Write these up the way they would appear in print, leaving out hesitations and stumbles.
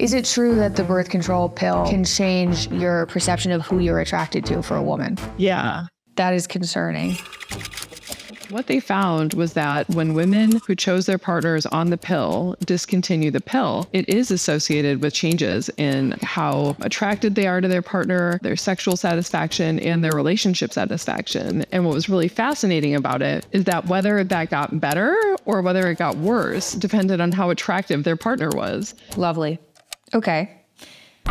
Is it true that the birth control pill can change your perception of who you're attracted to for a woman? Yeah. That is concerning. What they found was that when women who chose their partners on the pill discontinue the pill, it is associated with changes in how attracted they are to their partner, their sexual satisfaction, and their relationship satisfaction. And what was really fascinating about it is that whether that got better or whether it got worse depended on how attractive their partner was. Lovely. Okay.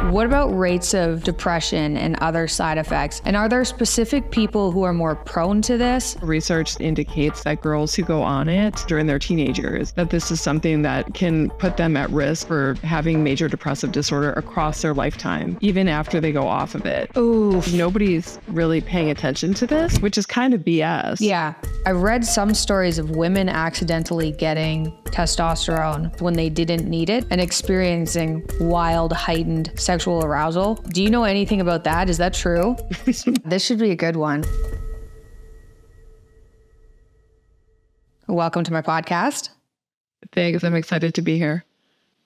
What about rates of depression and other side effects? And are there specific people who are more prone to this? Research indicates that girls who go on it during their teenagers, that this is something that can put them at risk for having major depressive disorder across their lifetime, even after they go off of it. Ooh. Nobody's really paying attention to this, which is kind of BS. Yeah. I read some stories of women accidentally getting testosterone when they didn't need it and experiencing wild, heightened sexual arousal. Do you know anything about that? Is that true? This should be a good one. Welcome to my podcast. Thanks. I'm excited to be here.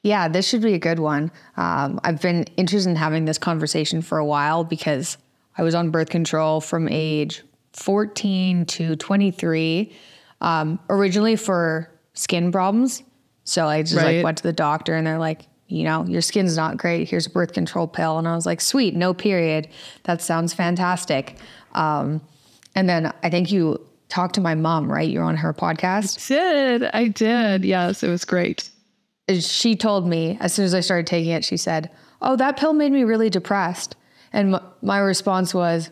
Yeah, this should be a good one. I've been interested in having this conversation for a while because I was on birth control from age 14 to 23, originally for skin problems. So I just went to the doctor and they're like, you know, your skin's not great. Here's a birth control pill. And I was like, sweet, no period. That sounds fantastic. And then I think you talked to my mom, right? You're on her podcast. I did. Yes, it was great. She told me as soon as I started taking it, she said, oh, that pill made me really depressed. And my response was,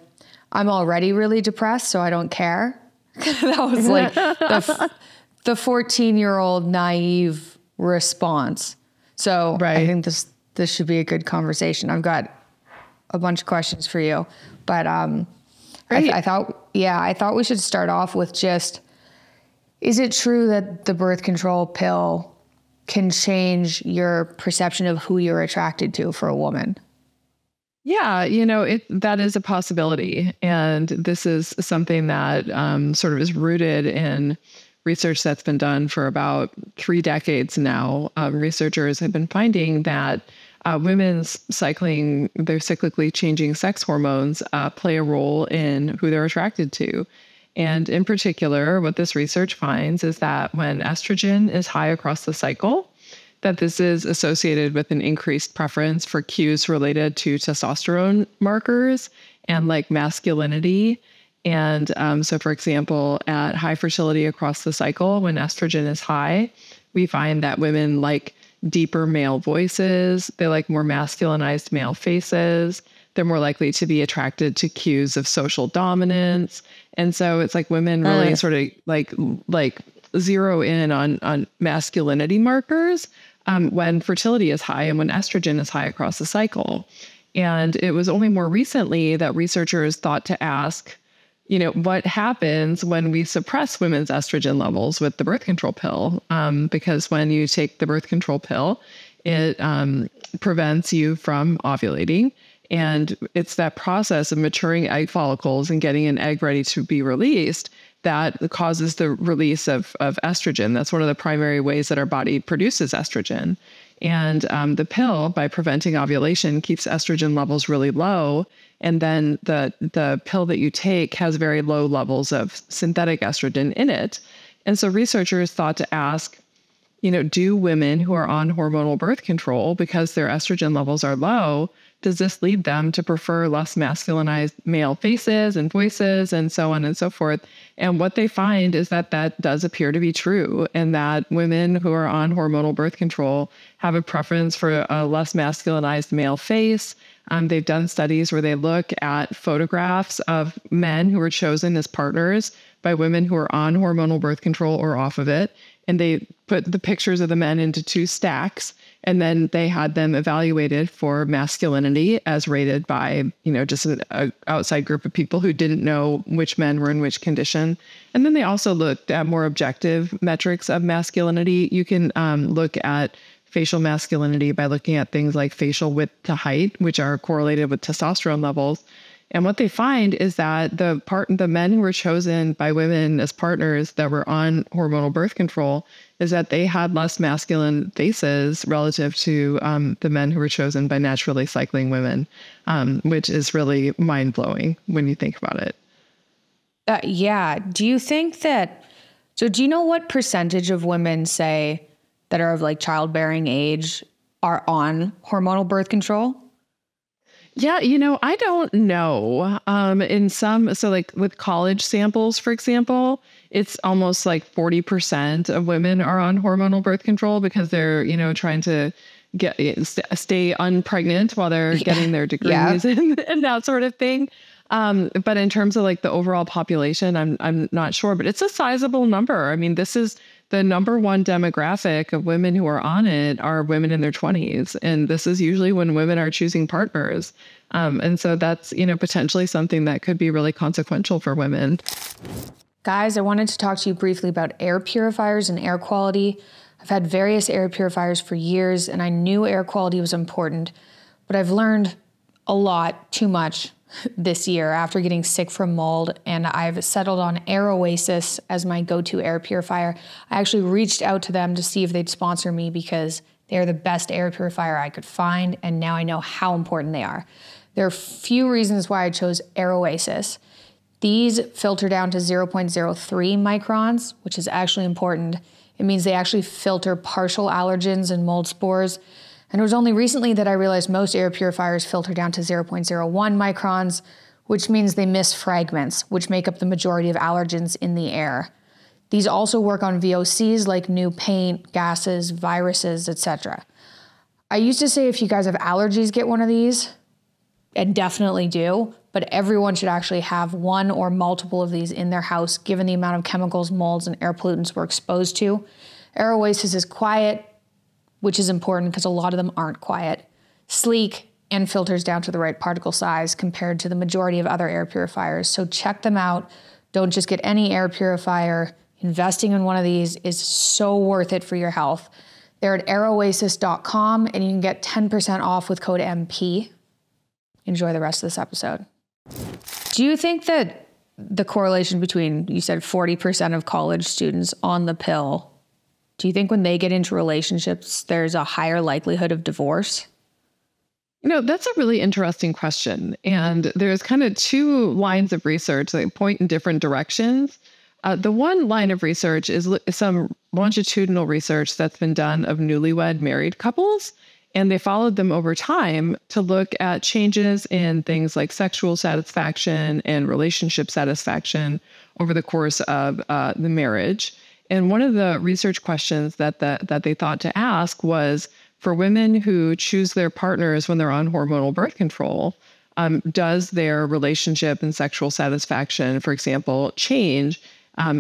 I'm already really depressed, so I don't care. That was like the 14-year-old naive response. So I think this should be a good conversation. I've got a bunch of questions for you, but I thought we should start off with just, is it true that the birth control pill can change your perception of who you're attracted to for a woman? Yeah, that is a possibility. And this is something that sort of is rooted in research that's been done for about 3 decades now. Researchers have been finding that women's their cyclically changing sex hormones play a role in who they're attracted to. And in particular, what this research finds is that when estrogen is high across the cycle, that this is associated with an increased preference for cues related to testosterone markers and like masculinity. And so, for example, at high fertility across the cycle, when estrogen is high, we find that women like deeper male voices. They like more masculinized male faces. They're more likely to be attracted to cues of social dominance. And so it's like women really sort of like zero in on masculinity markers when fertility is high and when estrogen is high across the cycle. And it was only more recently that researchers thought to ask, what happens when we suppress women's estrogen levels with the birth control pill? Because when you take the birth control pill, it prevents you from ovulating. And it's that process of maturing egg follicles and getting an egg ready to be released that causes the release of estrogen. That's one of the primary ways that our body produces estrogen. And the pill, by preventing ovulation, keeps estrogen levels really low. And then the pill that you take has very low levels of synthetic estrogen in it. And so researchers thought to ask, do women who are on hormonal birth control, because their estrogen levels are low, does this lead them to prefer less masculinized male faces and voices and so on and so forth? And what they find is that does appear to be true, and that women who are on hormonal birth control have a preference for a less masculinized male face. They've done studies where they look at photographs of men who were chosen as partners by women who are on hormonal birth control or off of it. And they put the pictures of the men into 2 stacks, and then they had them evaluated for masculinity as rated by, just an outside group of people who didn't know which men were in which condition. And then they also looked at more objective metrics of masculinity. You can look at facial masculinity by looking at things like facial width to height, which are correlated with testosterone levels. And what they find is that the men who were chosen by women as partners that were on hormonal birth control is that they had less masculine faces relative to the men who were chosen by naturally cycling women, which is really mind-blowing when you think about it. Yeah. Do you think that, so do you know what percentage of women, say, that are of like childbearing age are on hormonal birth control? Yeah, I don't know. So like with college samples, for example, it's almost like 40% of women are on hormonal birth control because they're, trying to stay unpregnant while they're getting their degrees and that sort of thing. But in terms of like the overall population, I'm not sure, but it's a sizable number. I mean, this is the number one demographic of women who are on it are women in their 20s. And this is usually when women are choosing partners. And so that's, potentially something that could be really consequential for women. Guys, I wanted to talk to you briefly about air purifiers and air quality. I've had various air purifiers for years, and I knew air quality was important, but I've learned a lot, too much, this year after getting sick from mold, and I've settled on Air Oasis as my go-to air purifier. I actually reached out to them to see if they'd sponsor me because they're the best air purifier I could find, and now I know how important they are. There are a few reasons why I chose Air Oasis. These filter down to 0.03 microns, which is actually important. It means they actually filter partial allergens and mold spores. And it was only recently that I realized most air purifiers filter down to 0.01 microns, which means they miss fragments, which make up the majority of allergens in the air. These also work on VOCs like new paint, gases, viruses, etc. I used to say if you guys have allergies, get one of these, and definitely do, but everyone should actually have one or multiple of these in their house given the amount of chemicals, molds, and air pollutants we're exposed to. Air Oasis is quiet, which is important because a lot of them aren't quiet, sleek, and filters down to the right particle size compared to the majority of other air purifiers. So check them out. Don't just get any air purifier. Investing in one of these is so worth it for your health. They're at airoasis.com, and you can get 10% off with code MP. Enjoy the rest of this episode. Do you think that the correlation between, you said 40% of college students on the pill, do you think when they get into relationships, there's a higher likelihood of divorce? That's a really interesting question. And there's kind of two lines of research that point in different directions. The one line of research is some longitudinal research that's been done of newlywed married couples. And they followed them over time to look at changes in things like sexual satisfaction and relationship satisfaction over the course of the marriage. And one of the research questions that they thought to ask was, for women who choose their partners when they're on hormonal birth control, does their relationship and sexual satisfaction, for example, change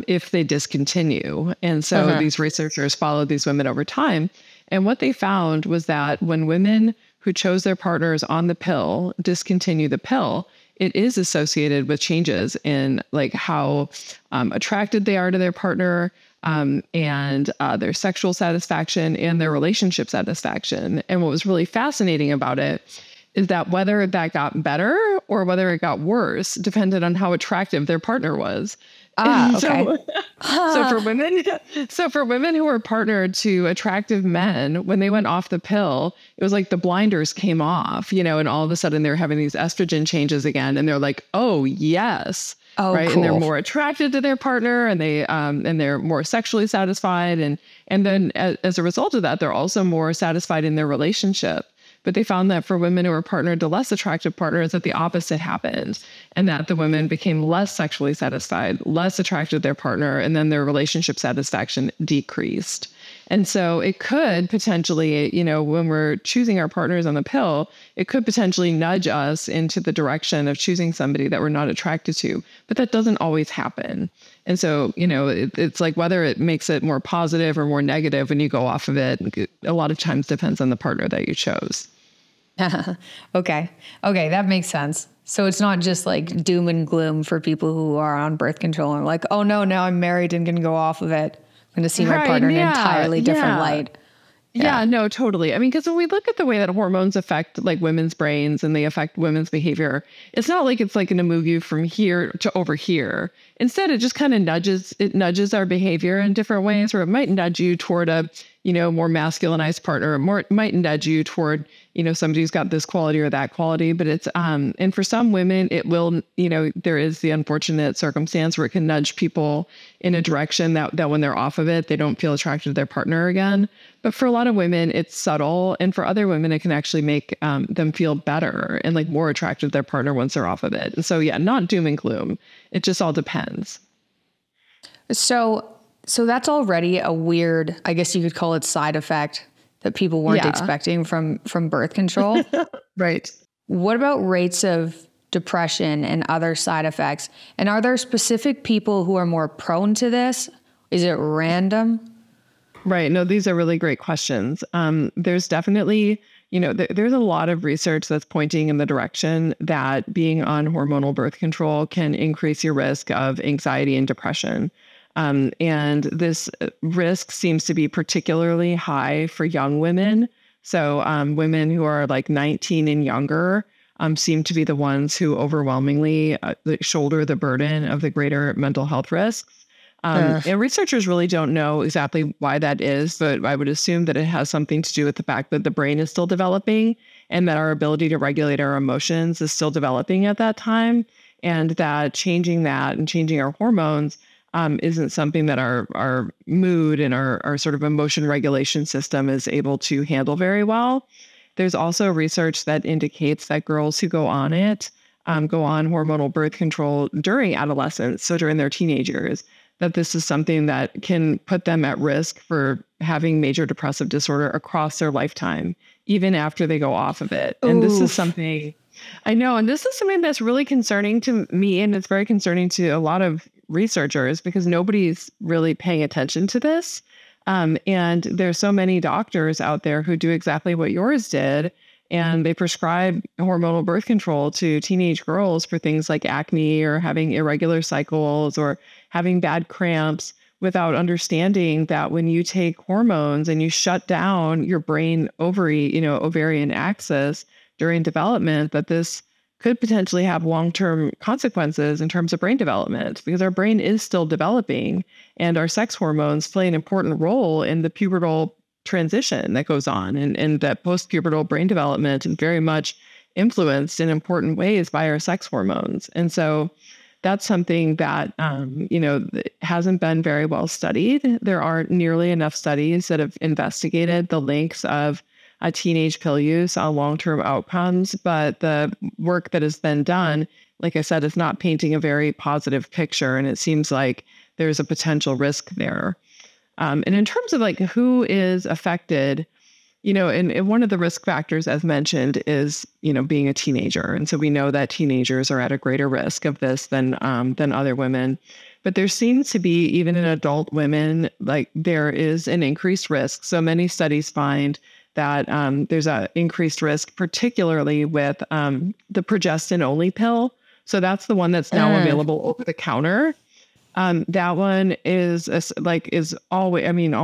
if they discontinue? And so these researchers followed these women over time. And what they found was that when women who chose their partners on the pill discontinue the pill, it is associated with changes in like how attracted they are to their partner, and their sexual satisfaction and their relationship satisfaction. And what was really fascinating about it is that whether that got better or whether it got worse depended on how attractive their partner was. Okay. So for women who were partnered to attractive men, when they went off the pill, it was like the blinders came off, and all of a sudden they're having these estrogen changes again. And they're like, oh, yes. Oh, right. Cool. And they're more attracted to their partner, and they're more sexually satisfied. And then as a result of that, they're also more satisfied in their relationship. But they found that for women who were partnered to less attractive partners, that the opposite happened, and that the women became less sexually satisfied, less attracted to their partner, and then their relationship satisfaction decreased. And so it could potentially, when we're choosing our partners on the pill, it could potentially nudge us into the direction of choosing somebody that we're not attracted to. But that doesn't always happen. And so, it's like whether it makes it more positive or more negative when you go off of it, a lot of times depends on the partner that you chose. Okay, that makes sense. So it's not just like doom and gloom for people who are on birth control and like, oh no, now I'm married and going to go off of it. I'm going to see my partner in an entirely different light. Yeah, no, totally. I mean, because when we look at the way that hormones affect like women's brains and they affect women's behavior, it's not like it's like going to move you from here to over here. Instead, it just kind of nudges our behavior in different ways, or it might nudge you toward a, more masculinized partner, it might nudge you toward, somebody who's got this quality or that quality. But it's, and for some women, it will, there is the unfortunate circumstance where it can nudge people in a direction that when they're off of it, they don't feel attracted to their partner again. But for a lot of women, it's subtle. And for other women, it can actually make them feel better and like more attracted to their partner once they're off of it. And so, yeah, not doom and gloom. It just all depends. So that's already a weird, I guess you could call it side effect that people weren't expecting from birth control. Right. What about rates of depression and other side effects? And are there specific people who are more prone to this? Is it random? Right. No, these are really great questions. There's definitely, there's a lot of research that's pointing in the direction that being on hormonal birth control can increase your risk of anxiety and depression. And this risk seems to be particularly high for young women. So women who are like 19 and younger seem to be the ones who overwhelmingly shoulder the burden of the greater mental health risks. And researchers really don't know exactly why that is, but I would assume that it has something to do with the fact that the brain is still developing and that our ability to regulate our emotions is still developing at that time. And that changing our hormones isn't something that our mood and our sort of emotion regulation system is able to handle very well. There's also research that indicates that girls who go on hormonal birth control during adolescence, so during their teenagers, that this is something that can put them at risk for having major depressive disorder across their lifetime, even after they go off of it. And this is something I know, and this is something that's really concerning to me, and it's very concerning to a lot of researchers because nobody's really paying attention to this. And there's so many doctors out there who do exactly what yours did. And they prescribe hormonal birth control to teenage girls for things like acne or having irregular cycles or having bad cramps without understanding that when you take hormones and you shut down your brain ovarian axis during development, that this could potentially have long-term consequences in terms of brain development because our brain is still developing and our sex hormones play an important role in the pubertal transition that goes on and that post-pubertal brain development is very much influenced in important ways by our sex hormones. And so that's something that, hasn't been very well studied. There aren't nearly enough studies that have investigated the links of teenage pill use on long-term outcomes, but the work that has been done, like I said, is not painting a very positive picture, and it seems like there's a potential risk there. And in terms of like who is affected, and one of the risk factors, as mentioned, is being a teenager, and so we know that teenagers are at a greater risk of this than other women. But there seems to be, even in adult women, like there is an increased risk. So many studies find that there's an increased risk, particularly with the progestin-only pill. So that's the one that's now available over the counter. That one is always,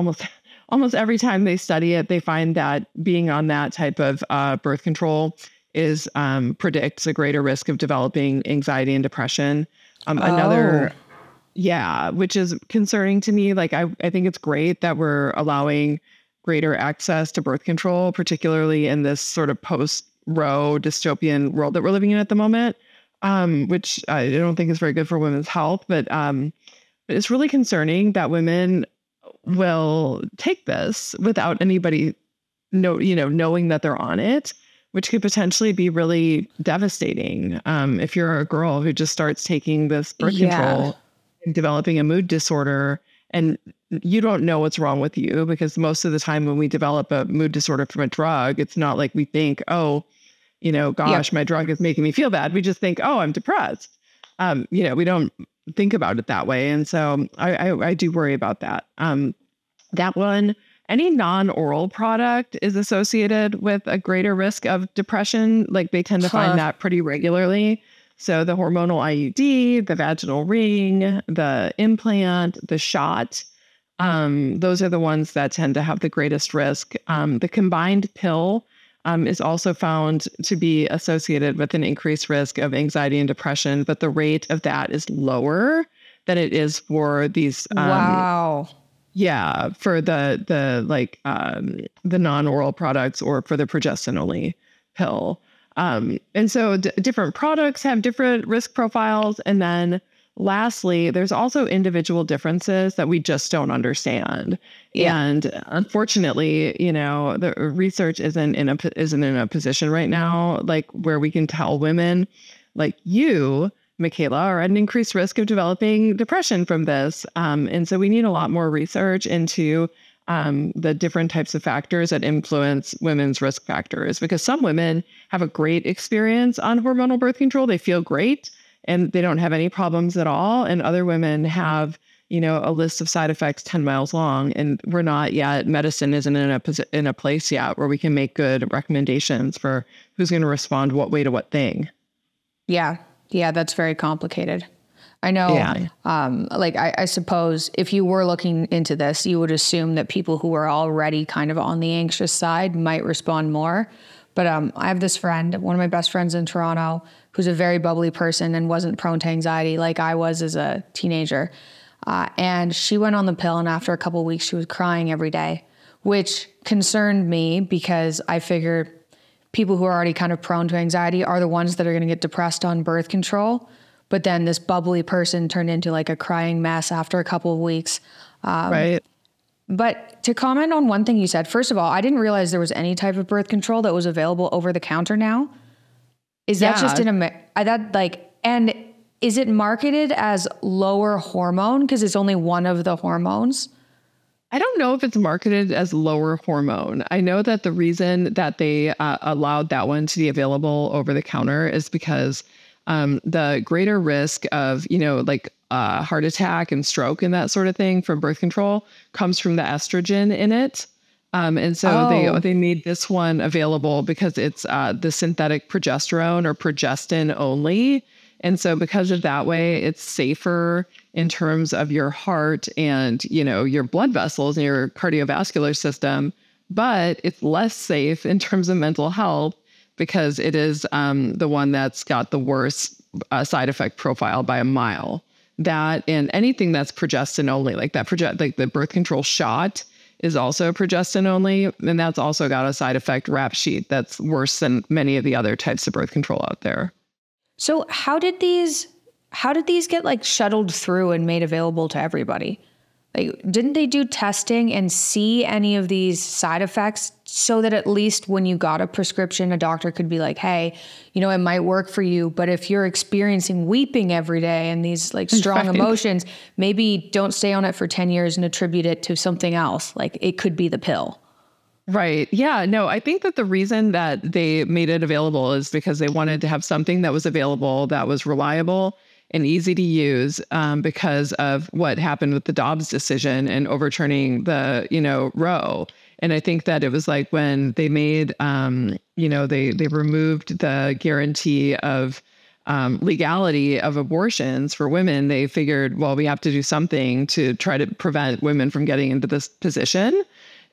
almost every time they study it, they find that being on that type of birth control predicts a greater risk of developing anxiety and depression. Which is concerning to me. Like, I think it's great that we're allowing greater access to birth control, particularly in this sort of post-Roe dystopian world that we're living in at the moment, which I don't think is very good for women's health. But it's really concerning that women will take this without anybody knowing that they're on it, which could potentially be really devastating if you're a girl who just starts taking this birth control and developing a mood disorder, and you don't know what's wrong with you, because most of the time when we develop a mood disorder from a drug, it's not like we think, my drug is making me feel bad. We just think, I'm depressed. We don't think about it that way. And so I do worry about that. That one, any non-oral product is associated with a greater risk of depression. Like they tend to find that pretty regularly. So the hormonal IUD, the vaginal ring, the implant, the shot, Those are the ones that tend to have the greatest risk. The combined pill is also found to be associated with an increased risk of anxiety and depression, but the rate of that is lower than it is for these. Wow. Yeah, for the non-oral products or for the progestin only pill. And so different products have different risk profiles. And then lastly, there's also individual differences that we just don't understand. Yeah. And unfortunately, the research isn't in a position right now, like where we can tell women like you, Mikhaila, are at an increased risk of developing depression from this. And so we need a lot more research into the different types of factors that influence women's risk factors, because some women have a great experience on hormonal birth control. They feel great and they don't have any problems at all. And other women have, a list of side effects 10 miles long, and we're not yet, medicine isn't in a place yet where we can make good recommendations for who's going to respond what way to what thing. Yeah. Yeah, that's very complicated. I know, I suppose if you were looking into this, you would assume that people who are already kind of on the anxious side might respond more. But I have this friend, one of my best friends in Toronto, who's a very bubbly person and wasn't prone to anxiety like I was as a teenager. And she went on the pill, and after a couple of weeks, she was crying every day, which concerned me because I figured people who are already kind of prone to anxiety are the ones that are going to get depressed on birth control. But then this bubbly person turned into like a crying mess after a couple of weeks. Right. But to comment on one thing you said, first of all, I didn't realize there was any type of birth control that was available over the counter now. Is that just and is it marketed as lower hormone because it's only one of the hormones? I don't know if it's marketed as lower hormone. I know that the reason that they allowed that one to be available over the counter is because the greater risk of, heart attack and stroke and that sort of thing from birth control comes from the estrogen in it. And so they made this one available because it's the synthetic progesterone or progestin only. And so because of that way, it's safer in terms of your heart and, your blood vessels and your cardiovascular system, but it's less safe in terms of mental health because it is the one that's got the worst side effect profile by a mile. That and anything that's progestin only, like the birth control shot is also progestin only, and that's also got a side effect rap sheet that's worse than many of the other types of birth control out there. So how did these get like shuttled through and made available to everybody? Like, didn't they do testing and see any of these side effects so that at least when you got a prescription, a doctor could be like, hey, it might work for you, but if you're experiencing weeping every day and these like strong emotions, maybe don't stay on it for 10 years and attribute it to something else. Like it could be the pill. Right. Yeah. No, I think that the reason that they made it available is because they wanted to have something that was available, that was reliable and easy to use, because of what happened with the Dobbs decision and overturning the, Roe. And I think that it was like when they made, they removed the guarantee of legality of abortions for women. They figured, well, we have to do something to try to prevent women from getting into this position.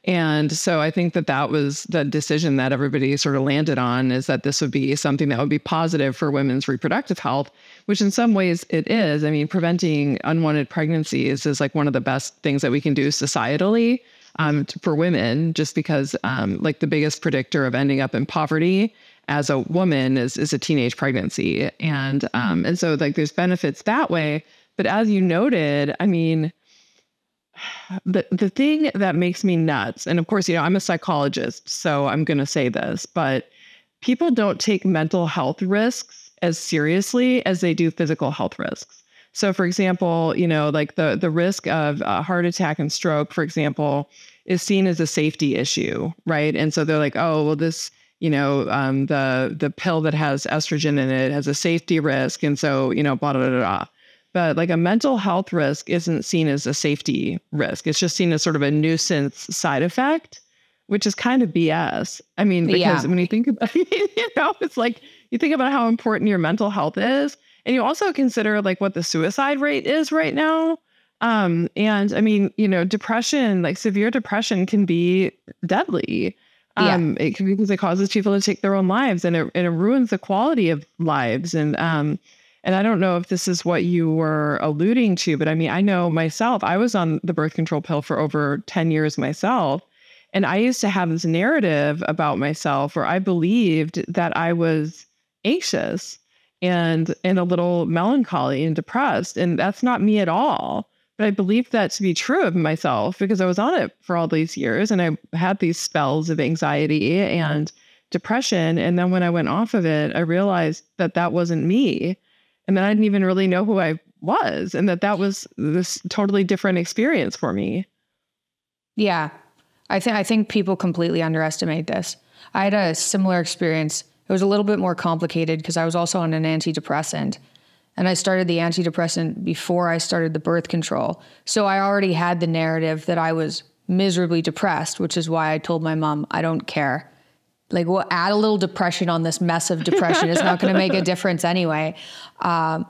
And so I think that was the decision that everybody sort of landed on, is that this would be something that would be positive for women's reproductive health, which in some ways it is. I mean, preventing unwanted pregnancies is like one of the best things that we can do societally for women, just because like the biggest predictor of ending up in poverty as a woman is a teenage pregnancy. And so like there's benefits that way. But as you noted, I mean, the thing that makes me nuts, and of course, I'm a psychologist, so I'm going to say this, but people don't take mental health risks as seriously as they do physical health risks. So for example, like the risk of heart attack and stroke, for example, is seen as a safety issue, right? And so they're like, oh, well, this, the pill that has estrogen in it has a safety risk. And so, blah, blah, blah, blah. But like a mental health risk isn't seen as a safety risk. It's just seen as sort of a nuisance side effect, which is kind of BS. I mean, because when you think about, it's like you think about how important your mental health is, and you also consider like what the suicide rate is right now. And I mean, depression, like severe depression can be deadly. Yeah. It can because it causes people to take their own lives, and it ruins the quality of lives. And I don't know if this is what you were alluding to, but I mean, I know myself, I was on the birth control pill for over 10 years myself. And I used to have this narrative about myself where I believed that I was anxious and a little melancholy and depressed. And that's not me at all. But I believed that to be true of myself because I was on it for all these years and I had these spells of anxiety and depression. And then when I went off of it, I realized that that wasn't me. And then I didn't even really know who I was, and that was this totally different experience for me. Yeah. I think people completely underestimate this. I had a similar experience. It was a little bit more complicated because I was also on an antidepressant. And I started the antidepressant before I started the birth control. So I already had the narrative that I was miserably depressed, which is why I told my mom, I don't care. Like, we'll add a little depression on this mess of depression. It's not going to make a difference anyway. But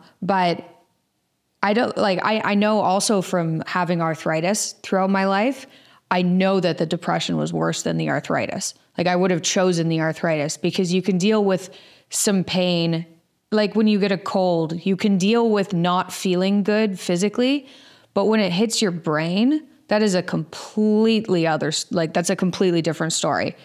I don't like, I know also from having arthritis throughout my life, I know that the depression was worse than the arthritis. Like, I would have chosen the arthritis because you can deal with some pain. Like when you get a cold, you can deal with not feeling good physically, but when it hits your brain, that is a completely that's a completely different story.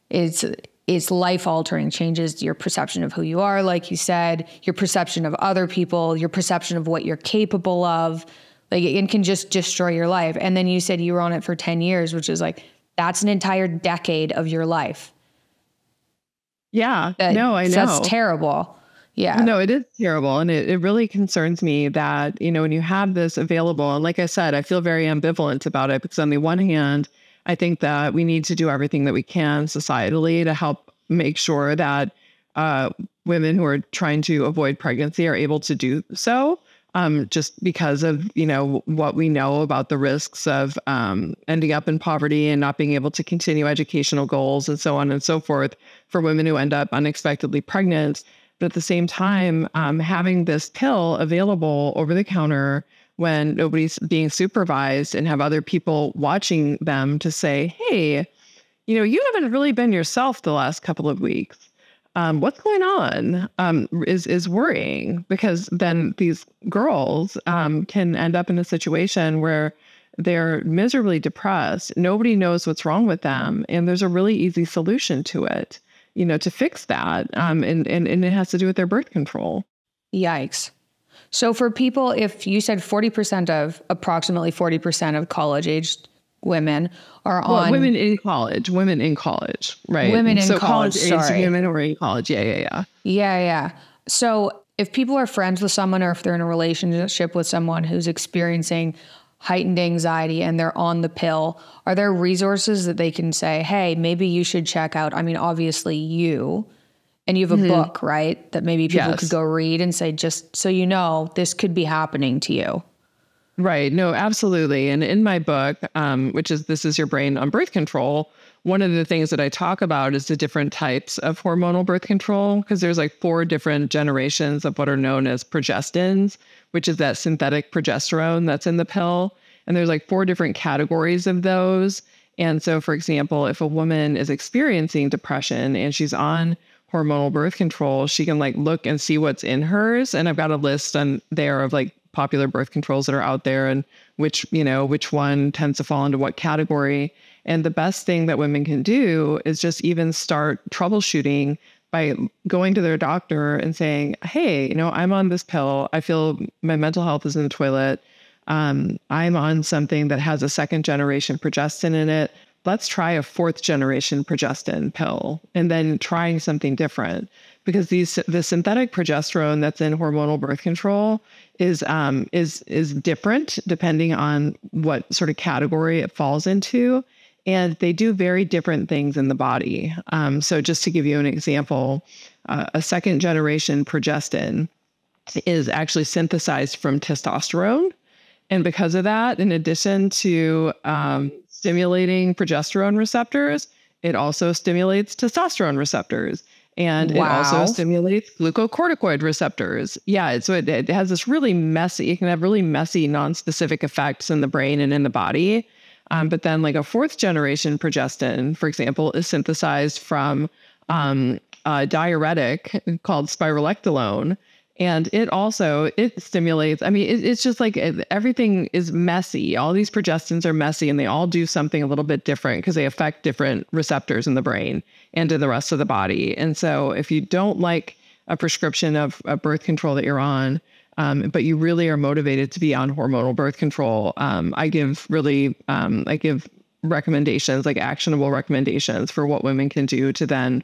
It's life altering, changes your perception of who you are, like you said, your perception of other people, your perception of what you're capable of. Like, it can just destroy your life. And then you said you were on it for 10 years, which is like, that's an entire decade of your life. Yeah, no, I know. That's terrible. Yeah. No, it is terrible. And it really concerns me that, when you have this available, and like I said, I feel very ambivalent about it because on the one hand, I think that we need to do everything that we can societally to help make sure that women who are trying to avoid pregnancy are able to do so. Just because of, what we know about the risks of ending up in poverty and not being able to continue educational goals and so on and so forth for women who end up unexpectedly pregnant. But at the same time, having this pill available over the counter when nobody's being supervised and have other people watching them to say, hey, you haven't really been yourself the last couple of weeks. What's going on is worrying, because then these girls can end up in a situation where they're miserably depressed. Nobody knows what's wrong with them. And there's a really easy solution to it, to fix that. And it has to do with their birth control. Yikes. So for people, if you said approximately 40% of college-aged women are on... Women in college, right? Women in college, college-aged women who are in college, Yeah. So if people are friends with someone, or if they're in a relationship with someone who's experiencing heightened anxiety and they're on the pill, are there resources that they can say, hey, maybe you should check out? I mean, obviously and you have a book, right? That maybe people could go read and say, just so you know, this could be happening to you. Right. No, absolutely. And in my book, which is This Is Your Brain on Birth Control, one of the things that I talk about is the different types of hormonal birth control, because there's like 4 different generations of what are known as progestins, which is that synthetic progesterone that's in the pill. And there's like 4 different categories of those. And so, for example, if a woman is experiencing depression and she's on hormonal birth control, she can like look and see what's in hers. And I've got a list on there of like popular birth controls that are out there and which one tends to fall into what category. And the best thing that women can do is just even start troubleshooting by going to their doctor and saying, hey, I'm on this pill. I feel my mental health is in the toilet. I'm on something that has a 2nd generation progestin in it. Let's try a 4th generation progestin pill, and then trying something different, because the synthetic progesterone that's in hormonal birth control is different depending on what sort of category it falls into, and they do very different things in the body. So just to give you an example, a 2nd generation progestin is actually synthesized from testosterone. And because of that, in addition to stimulating progesterone receptors, it also stimulates testosterone receptors. And it also stimulates glucocorticoid receptors. Yeah, so it has this really messy, it can have really messy, non-specific effects in the brain and in the body. But then like a fourth generation progestin, for example, is synthesized from a diuretic called spironolactone. And it stimulates, I mean, it's just like everything is messy. All these progestins are messy and they all do something a little bit different because they affect different receptors in the brain and in the rest of the body. And so if you don't like a prescription of birth control that you're on, but you really are motivated to be on hormonal birth control, I give recommendations, like actionable recommendations for what women can do to then,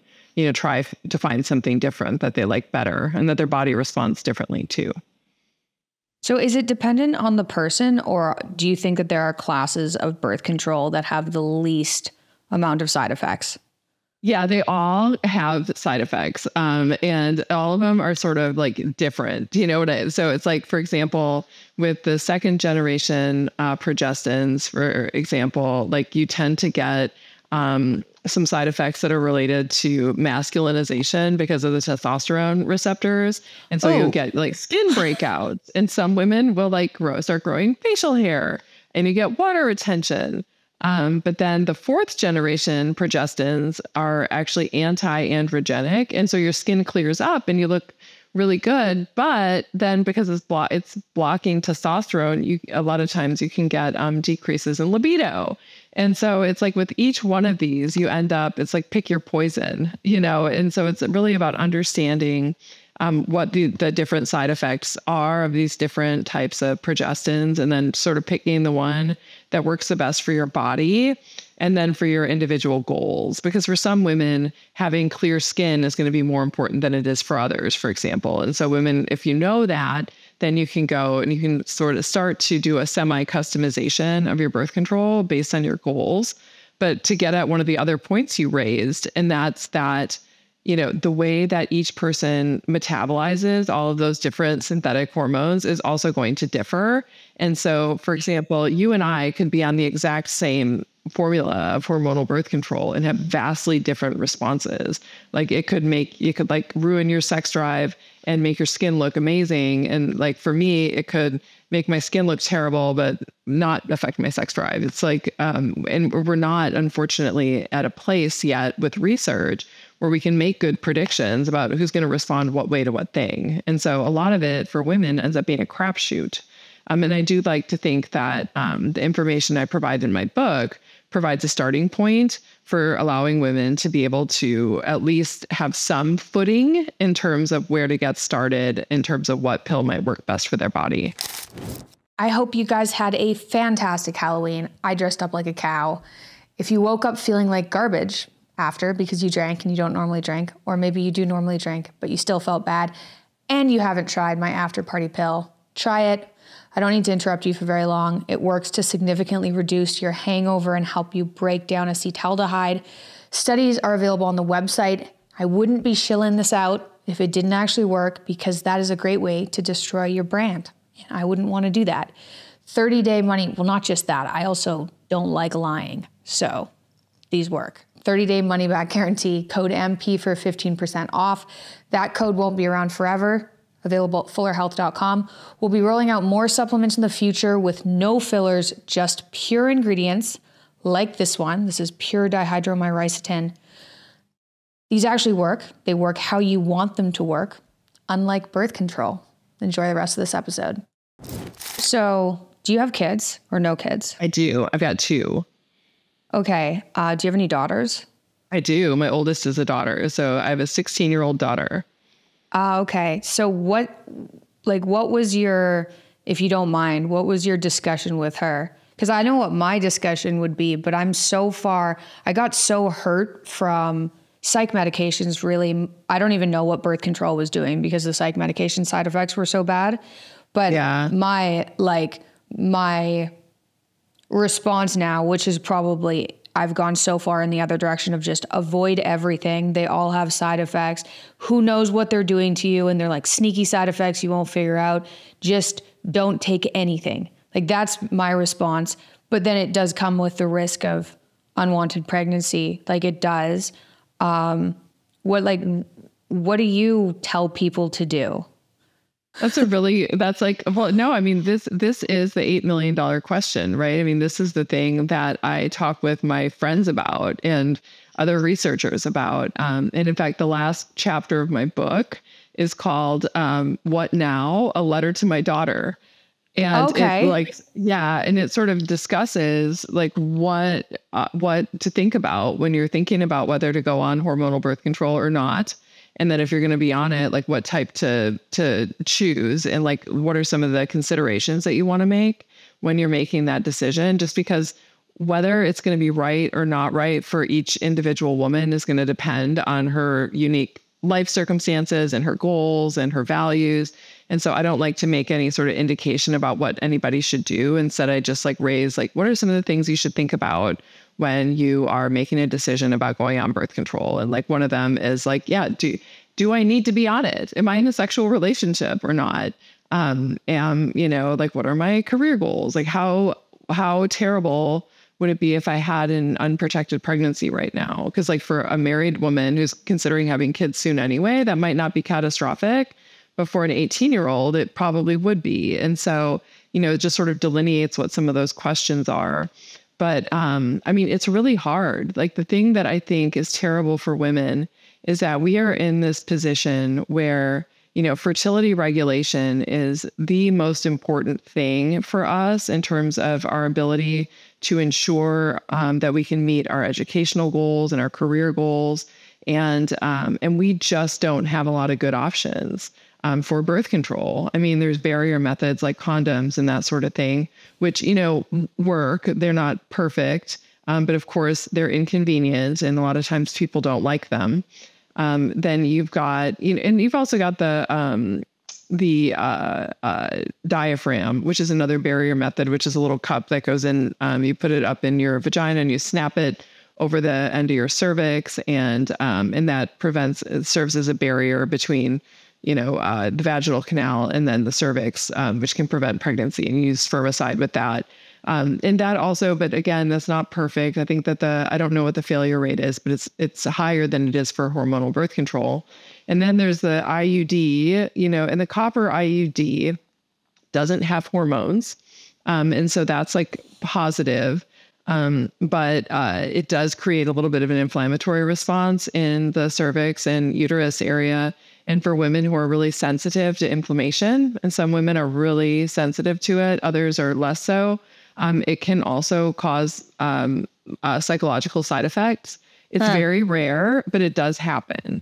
try to find something different that they like better and that their body responds differently to. So is it dependent on the person, or do you think that there are classes of birth control that have the least amount of side effects? Yeah, they all have side effects. And all of them are sort of like different, so it's like, for example, with the second generation progestins, for example, like you tend to get some side effects that are related to masculinization because of the testosterone receptors. And so you'll get like skin breakouts, and some women will like start growing facial hair, and you get water retention. But then the fourth generation progestins are actually anti-androgenic. And so your skin clears up and you look really good. But then because it's blocking testosterone, a lot of times you can get decreases in libido. And so it's like with each one of these, you end up, it's like pick your poison, and so it's really about understanding what the different side effects are of these different types of progestins, and then sort of picking the one that works the best for your body and then for your individual goals. Because for some women, having clear skin is going to be more important than it is for others, for example. And so women, if you know that, then you can go and you can sort of start to do a semi-customization of your birth control based on your goals. But to get at one of the other points you raised, and that's that, the way that each person metabolizes all of those different synthetic hormones is also going to differ. And so, for example, you and I could be on the exact same formula of hormonal birth control and have vastly different responses. Like it could like ruin your sex drive and make your skin look amazing. And like for me, it could make my skin look terrible, but not affect my sex drive. It's like, and we're not, unfortunately, at a place yet with research where we can make good predictions about who's going to respond what way to what thing. And so a lot of it for women ends up being a crapshoot. And I do like to think that the information I provide in my book provides a starting point for allowing women to be able to at least have some footing in terms of where to get started, in terms of what pill might work best for their body. I hope you guys had a fantastic Halloween. I dressed up like a cow. If you woke up feeling like garbage after because you drank and you don't normally drink, or maybe you do normally drink, but you still felt bad, and you haven't tried my after party pill, try it. I don't need to interrupt you for very long. It works to significantly reduce your hangover and help you break down acetaldehyde. Studies are available on the website. I wouldn't be shilling this out if it didn't actually work, because that is a great way to destroy your brand. I wouldn't want to do that. 30-day money, well, not just that. I also don't like lying. So these work. 30-day money back guarantee, code MP for 15% off. That code won't be around forever. Available at fullerhealth.com. We'll be rolling out more supplements in the future with no fillers, just pure ingredients like this one. This is pure dihydromyricetin. These actually work. They work how you want them to work, unlike birth control. Enjoy the rest of this episode. So, do you have kids or no kids? I do. I've got 2. Okay. Do you have any daughters? I do. My oldest is a daughter. So I have a 16-year-old daughter. Okay. So what was your, if you don't mind, what was your discussion with her? Because I know what my discussion would be, but I got so hurt from psych medications, really. I don't even know what birth control was doing because the psych medication side effects were so bad. But yeah, my response now, which is probably, I've gone so far in the other direction of just avoid everything. They all have side effects. Who knows what they're doing to you? And they're like sneaky side effects you won't figure out. Just don't take anything. Like that's my response. But then it does come with the risk of unwanted pregnancy. Like it does. what do you tell people to do? That's like, well, no, I mean, this is the $8 million question, right? I mean, this is the thing that I talk with my friends about and other researchers about. And in fact, the last chapter of my book is called What Now? A Letter to My Daughter. And and it sort of discusses like what to think about when you're thinking about whether to go on hormonal birth control or not. And then if you're going to be on it, like what type to choose, and like what are some of the considerations that you want to make when you're making that decision, just because whether it's going to be right or not right for each individual woman is going to depend on her unique life circumstances and her goals and her values. And so I don't like to make any sort of indication about what anybody should do. Instead, I just like raise like, what are some of the things you should think about when you are making a decision about going on birth control? And like one of them is like, yeah, do I need to be on it? Am I in a sexual relationship or not? Like what are my career goals? Like how terrible would it be if I had an unprotected pregnancy right now? Because like for a married woman who's considering having kids soon anyway, that might not be catastrophic. But for an 18-year-old, it probably would be. And so, it just sort of delineates what some of those questions are. But I mean, it's really hard. Like the thing that I think is terrible for women is that we are in this position where, fertility regulation is the most important thing for us in terms of our ability to ensure that we can meet our educational goals and our career goals. And we just don't have a lot of good options for birth control. I mean, there's barrier methods like condoms and that sort of thing, which, work. They're not perfect, but of course they're inconvenient, and a lot of times people don't like them. Then you've got, and you've also got the diaphragm, which is another barrier method, which is a little cup that goes in. You put it up in your vagina and you snap it over the end of your cervix, and that serves as a barrier between the vaginal canal and then the cervix, which can prevent pregnancy, and use spermicide with that. And that also, but again, that's not perfect. I think that I don't know what the failure rate is, but it's higher than it is for hormonal birth control. And then there's the IUD, and the copper IUD doesn't have hormones. And so that's like positive. But it does create a little bit of an inflammatory response in the cervix and uterus area. And for women who are really sensitive to inflammation, and some women are really sensitive to it, others are less so, it can also cause psychological side effects. It's very rare, but it does happen.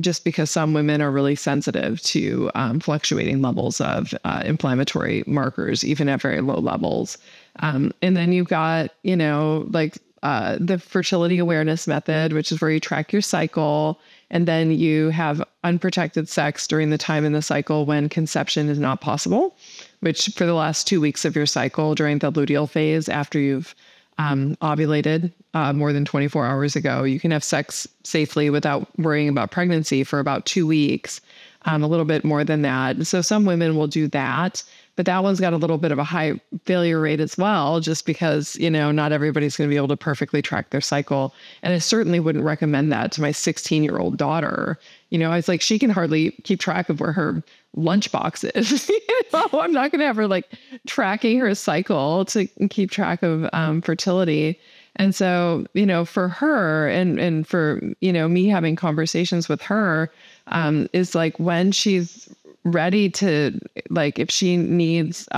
Just because some women are really sensitive to fluctuating levels of inflammatory markers, even at very low levels. And then you've got, the fertility awareness method, which is where you track your cycle. And then you have unprotected sex during the time in the cycle when conception is not possible, which for the last 2 weeks of your cycle during the luteal phase, after you've ovulated more than 24 hours ago, you can have sex safely without worrying about pregnancy for about 2 weeks, a little bit more than that. So some women will do that, but that one's got a little bit of a high failure rate as well, just because, not everybody's going to be able to perfectly track their cycle. And I certainly wouldn't recommend that to my 16-year-old daughter. It's like, she can hardly keep track of where her lunchbox is. I'm not going to have her like tracking her cycle to keep track of fertility. And so, for her and for, me having conversations with her, is like when she's ready to, like, if she needs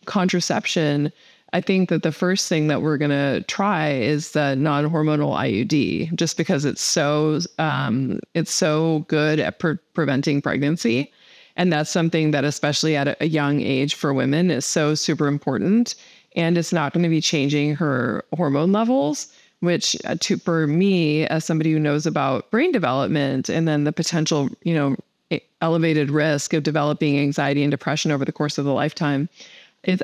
contraception, I think that the first thing that we're going to try is the non-hormonal IUD, just because it's so good at preventing pregnancy. And that's something that, especially at a young age for women, is so super important. And it's not going to be changing her hormone levels, which for me, as somebody who knows about brain development and then the potential, elevated risk of developing anxiety and depression over the course of the lifetime,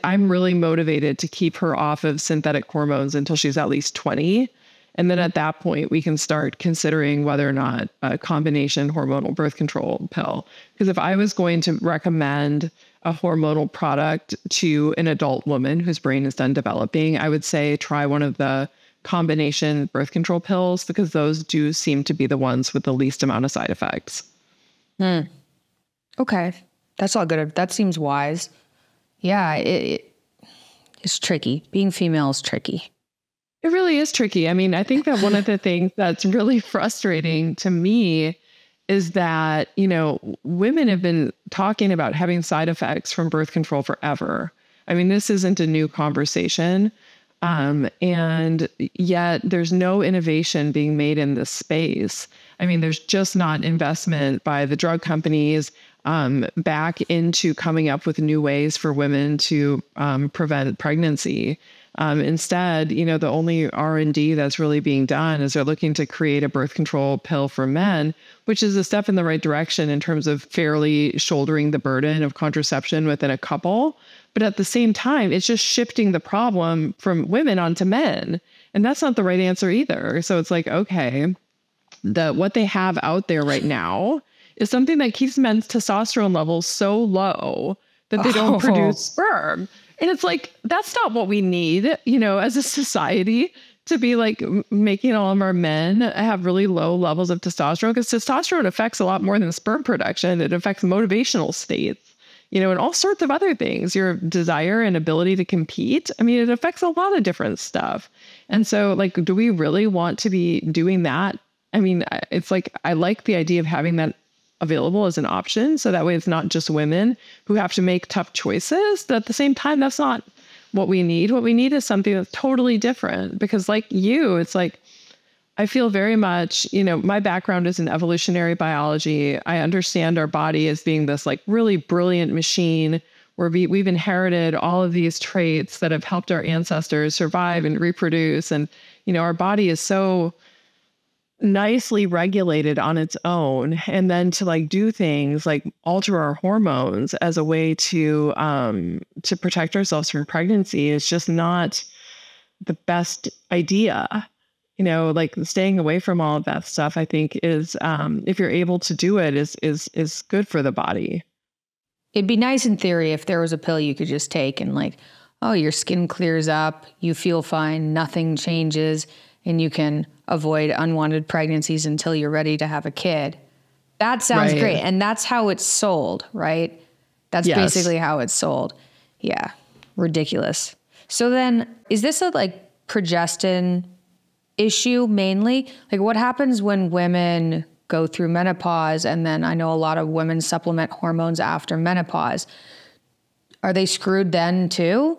I'm really motivated to keep her off of synthetic hormones until she's at least 20. And then at that point, we can start considering whether or not a combination hormonal birth control pill. Because if I was going to recommend a hormonal product to an adult woman whose brain is done developing, I would say try one of the combination birth control pills, because those do seem to be the ones with the least amount of side effects. Okay. That's all good. That seems wise. Yeah, it's tricky. Being female is tricky. It really is tricky. I mean, I think that one of the things that's really frustrating to me is that, women have been talking about having side effects from birth control forever. I mean, this isn't a new conversation. And yet there's no innovation being made in this space. I mean, there's just not investment by the drug companies back into coming up with new ways for women to prevent pregnancy. Instead, the only R&D that's really being done is they're looking to create a birth control pill for men, which is a step in the right direction in terms of fairly shouldering the burden of contraception within a couple. But at the same time, it's just shifting the problem from women onto men. And that's not the right answer either. So it's like, okay, what they have out there right now is something that keeps men's testosterone levels so low that they don't produce sperm. And it's like, that's not what we need, as a society, to be like making all of our men have really low levels of testosterone, because testosterone affects a lot more than sperm production. It affects motivational states, and all sorts of other things, your desire and ability to compete. I mean, it affects a lot of different stuff. And so like, do we really want to be doing that? I mean, it's like, I like the idea of having that available as an option. So that way it's not just women who have to make tough choices. But at the same time, that's not what we need. What we need is something that's totally different, because like it's like, I feel very much, my background is in evolutionary biology. I understand our body as being this like really brilliant machine where we've inherited all of these traits that have helped our ancestors survive and reproduce. And, our body is so nicely regulated on its own. And then to like do things like alter our hormones as a way to protect ourselves from pregnancy is just not the best idea. Like staying away from all of that stuff, I think is, if you're able to do it, is good for the body. It'd be nice in theory if there was a pill you could just take and like, oh, your skin clears up, you feel fine, nothing changes, and you can avoid unwanted pregnancies until you're ready to have a kid. That sounds great. And that's how it's sold, right? That's basically how it's sold. Yeah. Ridiculous. So then is this a like progestin issue mainly? Like what happens when women go through menopause? And then I know a lot of women supplement hormones after menopause. Are they screwed then too?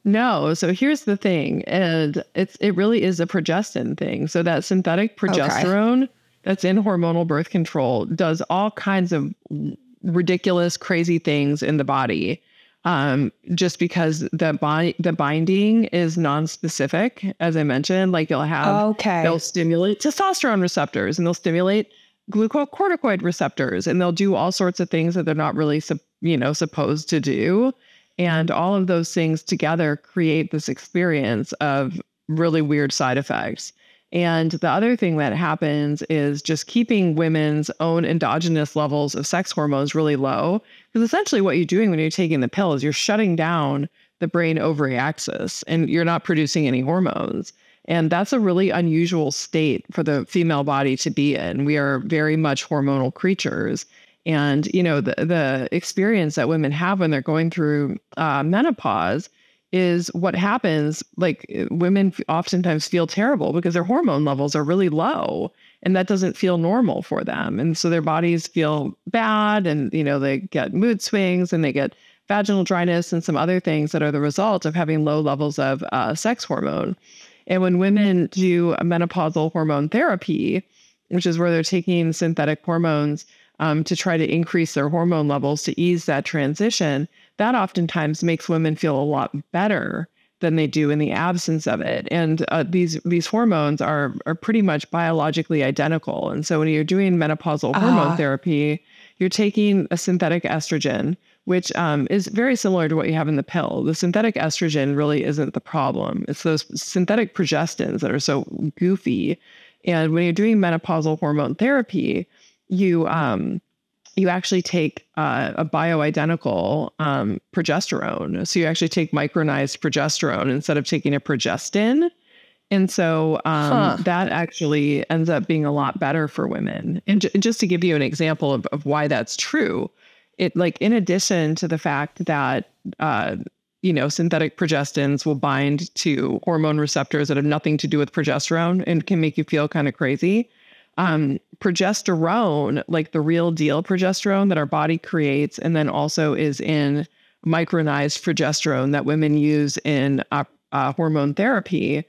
No. So here's the thing. And it really is a progestin thing. So that synthetic progesterone that's in hormonal birth control does all kinds of ridiculous, crazy things in the body. Just because the binding is non-specific, as I mentioned, like they'll stimulate testosterone receptors and they'll stimulate glucocorticoid receptors, and they'll do all sorts of things that they're not really, supposed to do. And all of those things together create this experience of really weird side effects. And the other thing that happens is just keeping women's own endogenous levels of sex hormones really low. Because essentially what you're doing when you're taking the pill is you're shutting down the brain ovary axis and you're not producing any hormones. And that's a really unusual state for the female body to be in. We are very much hormonal creatures. And, the experience that women have when they're going through menopause is what happens. Like women oftentimes feel terrible because their hormone levels are really low and that doesn't feel normal for them. And so their bodies feel bad and, they get mood swings and they get vaginal dryness and some other things that are the result of having low levels of sex hormone. And when women do a menopausal hormone therapy, which is where they're taking synthetic hormones to try to increase their hormone levels to ease that transition, that oftentimes makes women feel a lot better than they do in the absence of it. And these hormones are pretty much biologically identical. And so when you're doing menopausal hormone therapy, you're taking a synthetic estrogen, which is very similar to what you have in the pill. The synthetic estrogen really isn't the problem. It's those synthetic progestins that are so goofy. And when you're doing menopausal hormone therapy, you actually take a bioidentical progesterone. So you actually take micronized progesterone instead of taking a progestin. And so that actually ends up being a lot better for women. And just to give you an example of why that's true, it like in addition to the fact that, synthetic progestins will bind to hormone receptors that have nothing to do with progesterone and can make you feel kind of crazy. Progesterone, like the real deal progesterone that our body creates, and then also is in micronized progesterone that women use in hormone therapy.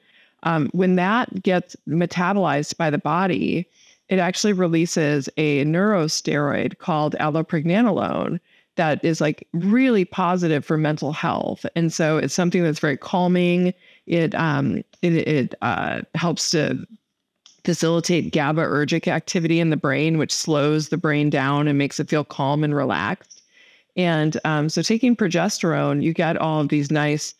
When that gets metabolized by the body, it actually releases a neurosteroid called allopregnanolone that is like really positive for mental health. And so it's something that's very calming. It helps to facilitate GABAergic activity in the brain, which slows the brain down and makes it feel calm and relaxed. And so taking progesterone, you get all of these nice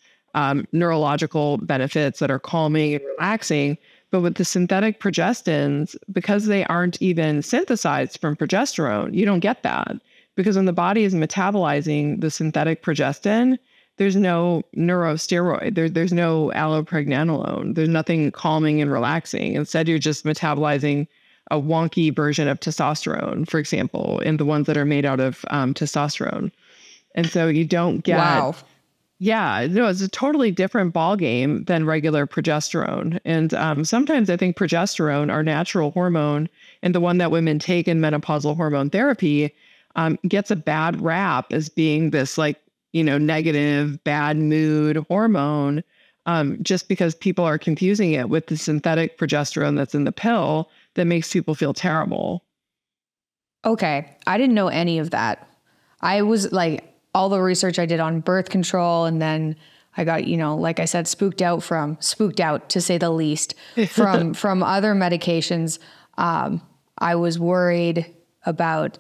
neurological benefits that are calming and relaxing. But with the synthetic progestins, because they aren't even synthesized from progesterone, you don't get that. Because when the body is metabolizing the synthetic progestin, there's no neurosteroid. There's no allopregnanolone. There's nothing calming and relaxing. Instead, you're just metabolizing a wonky version of testosterone, for example, in the ones that are made out of testosterone. And so you don't get... Wow. Yeah, no, it's a totally different ballgame than regular progesterone. And sometimes I think progesterone, our natural hormone, and the one that women take in menopausal hormone therapy, gets a bad rap as being this negative, bad mood hormone, just because people are confusing it with the synthetic progesterone that's in the pill that makes people feel terrible. Okay. I didn't know any of that. I was like, all the research I did on birth control, and then I got, like I said, spooked out to say the least, from other medications. I was worried about,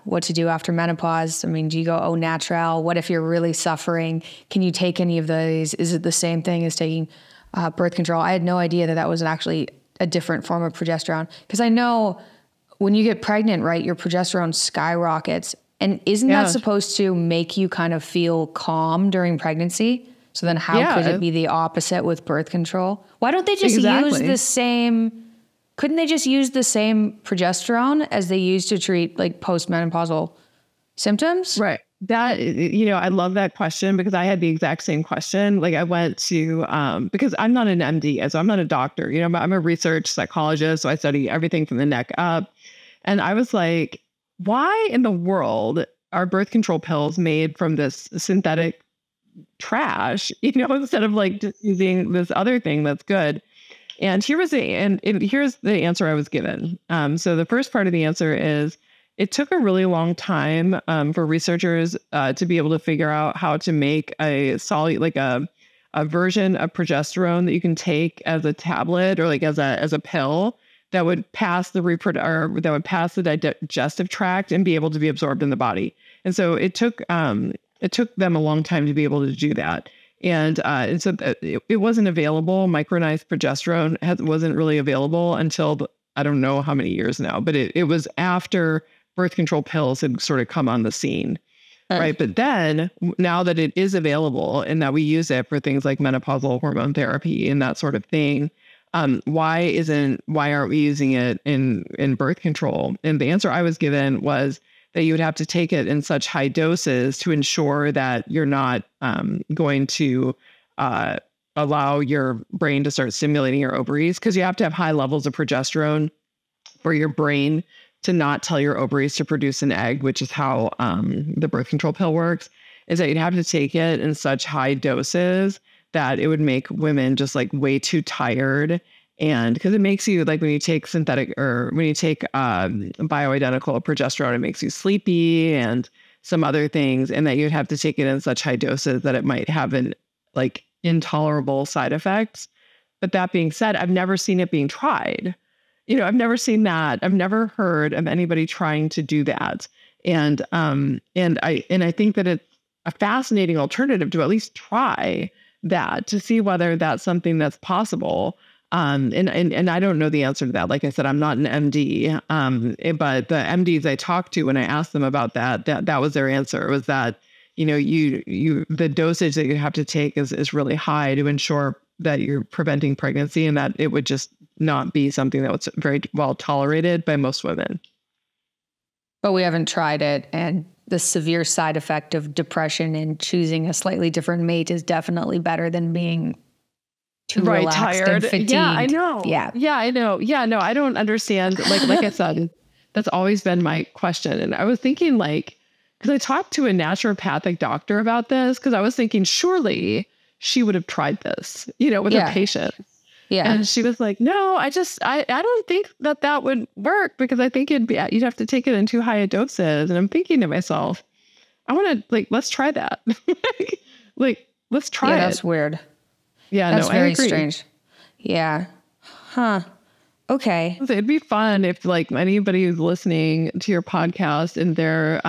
what to do after menopause. I mean, do you go au naturel? What if you're really suffering? Can you take any of those? Is it the same thing as taking birth control? I had no idea that was actually a different form of progesterone. Because I know when you get pregnant, right, your progesterone skyrockets. And isn't that supposed to make you kind of feel calm during pregnancy? So then how could it be the opposite with birth control? Why don't they just use the same... Couldn't they just use the same progesterone as they use to treat like postmenopausal symptoms? Right. That, I love that question because I had the exact same question. Like I went to, because I'm not an MD, so I'm not a doctor, I'm a research psychologist. So I study everything from the neck up. And I was like, why in the world are birth control pills made from this synthetic trash, instead of like just using this other thing that's good? And here's the answer I was given. So the first part of the answer is it took a really long time for researchers to be able to figure out how to make a version of progesterone that you can take as a tablet or like as a pill that would pass the digestive tract and be able to be absorbed in the body. And so it took them a long time to be able to do that. And so it wasn't available. Micronized progesterone wasn't really available until I don't know how many years now, but it was after birth control pills had sort of come on the scene. Right. But then now that it is available and that we use it for things like menopausal hormone therapy and that sort of thing, why aren't we using it in birth control? And the answer I was given was that you would have to take it in such high doses to ensure that you're not going to allow your brain to start stimulating your ovaries, because you have to have high levels of progesterone for your brain to not tell your ovaries to produce an egg, which is how the birth control pill works, is that you'd have to take it in such high doses that it would make women just like way too tired. And because it makes you like when you take synthetic or when you take bioidentical progesterone, it makes you sleepy and some other things, and that you'd have to take it in such high doses that it might have intolerable side effects. But that being said, I've never seen it being tried. I've never seen that. I've never heard of anybody trying to do that. And I think that it's a fascinating alternative to at least try that to see whether that's something that's possible. And I don't know the answer to that. Like I said, I'm not an MD. But the MDs I talked to when I asked them about that was their answer, was that, the dosage that you have to take is really high to ensure that you're preventing pregnancy and that it would just not be something that was very well tolerated by most women. But we haven't tried it, and the severe side effect of depression and choosing a slightly different mate is definitely better than being too relaxed tired and fatigued. Yeah, I know. Yeah, I know. Yeah, no, I don't understand. Like I said, that's always been my question. And I was thinking because I talked to a naturopathic doctor about this, because I was thinking surely she would have tried this, with her patient. Yeah. And she was like, no, I don't think that would work, because I think you'd have to take it in too high a doses. And I'm thinking to myself, I want to let's try that. Let's try it. Yeah, that's weird. Yeah, that's no, very I agree. strange. Yeah. Huh. Okay. It'd be fun if anybody who's listening to your podcast and they're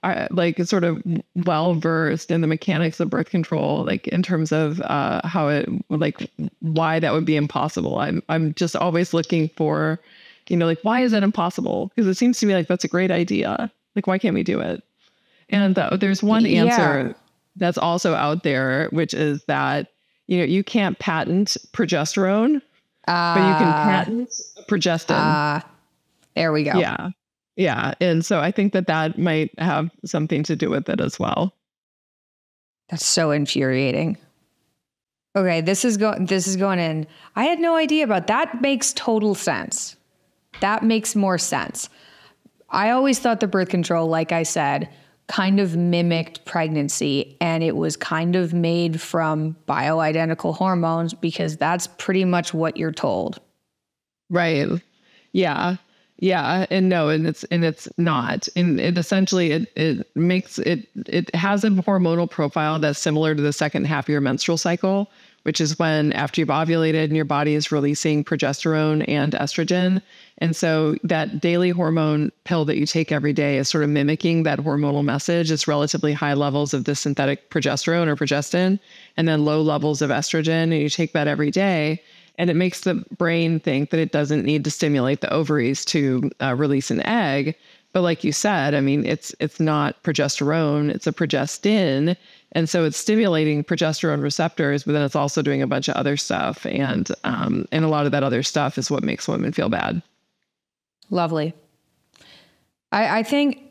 are sort of well versed in the mechanics of birth control, in terms of how it why that would be impossible. I'm just always looking for, why is that impossible? Because it seems to me that's a great idea. Why can't we do it? And there's one answer that's also out there, which is that you can't patent progesterone, but you can patent progestin. There we go. Yeah. Yeah. And so I think that might have something to do with it as well. That's so infuriating. Okay, this is going in. I had no idea about that. Makes total sense. That makes more sense. I always thought the birth control, like I said, kind of mimicked pregnancy, and it was kind of made from bioidentical hormones, because that's pretty much what you're told. Right. Yeah. Yeah. And no, and it's not. And it essentially, it makes it has a hormonal profile that's similar to the second half of your menstrual cycle, which is when after you've ovulated and your body is releasing progesterone and estrogen. And so that daily hormone pill that you take every day is sort of mimicking that hormonal message. It's relatively high levels of the synthetic progesterone or progestin, and then low levels of estrogen. And you take that every day. And it makes the brain think that it doesn't need to stimulate the ovaries to release an egg. But like you said, I mean, it's not progesterone, it's a progestin. And so it's stimulating progesterone receptors, but then it's also doing a bunch of other stuff. And a lot of that other stuff is what makes women feel bad. Lovely. I think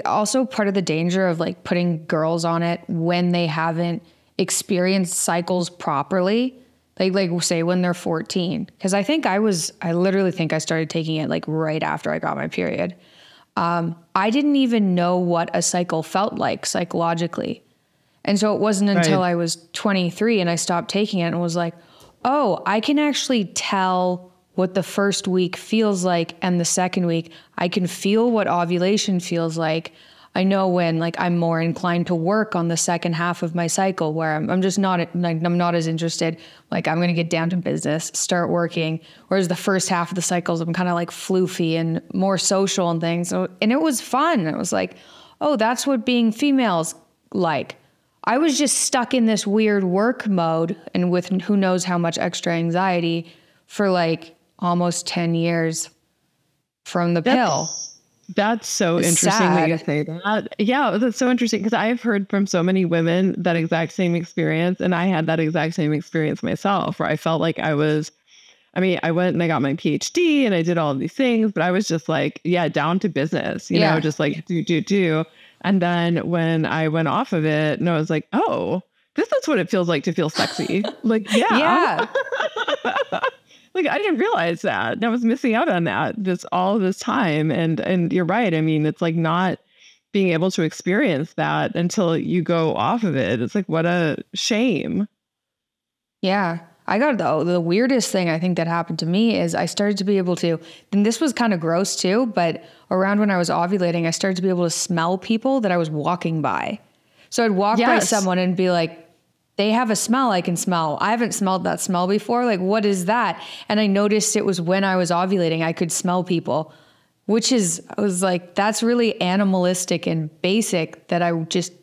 also part of the danger of putting girls on it when they haven't experienced cycles properly, like say when they're 14, because I literally think I started taking it right after I got my period. I didn't even know what a cycle felt like psychologically. And so it wasn't until I was 23 and I stopped taking it and was like, oh, I can actually tell what the first week feels like and the second week. I can feel what ovulation feels like. I know when I'm more inclined to work on the second half of my cycle, where I'm just not I'm not as interested. I'm going to get down to business, start working. Whereas the first half of the cycles, I'm kind of floofy and more social and things. So, and it was fun. It was oh, that's what being female's like. I was just stuck in this weird work mode and with who knows how much extra anxiety for almost 10 years from the pill. That's so interesting that you say that. Yeah, that's so interesting, because I've heard from so many women that exact same experience. And I had that exact same experience myself, where I felt like I went and I got my PhD and I did all of these things, but I was just down to business, you know, just do. And then when I went off of it, and I was like, oh, this is what it feels like to feel sexy. Yeah. I didn't realize that. I was missing out on that just all this time. And you're right. I mean, it's not being able to experience that until you go off of it. It's what a shame. Yeah. I got the weirdest thing I think that happened to me is I started to be able to, and this was kind of gross too, but around when I was ovulating, I started to be able to smell people that I was walking by. So I'd walk by someone and be like, they have a smell I can smell. I haven't smelled that smell before. What is that? And I noticed it was when I was ovulating, I could smell people, I was that's really animalistic and basic that I just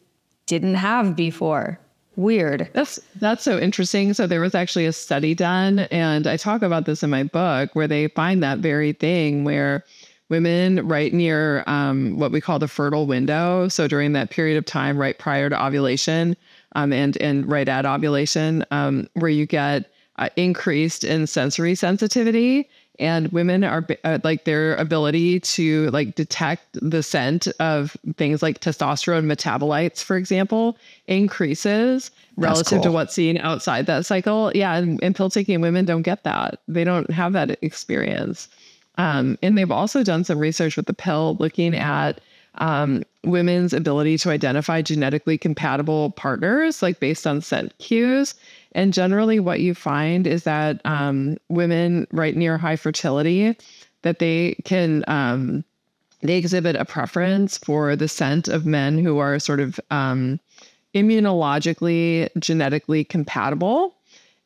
didn't have before. Weird. That's so interesting. So there was actually a study done, and I talk about this in my book, where they find that very thing where women right near what we call the fertile window, so during that period of time right prior to ovulation, and right at ovulation, where you get increased in sensory sensitivity. And women are like their ability to like detect the scent of things like testosterone metabolites, for example, increases relative to what's seen outside that cycle. Yeah. And pill taking women don't get that. They don't have that experience. And they've also done some research with the pill looking at women's ability to identify genetically compatible partners, like based on scent cues. And generally what you find is that women right near high fertility, that they can, they exhibit a preference for the scent of men who are sort of immunologically, genetically compatible.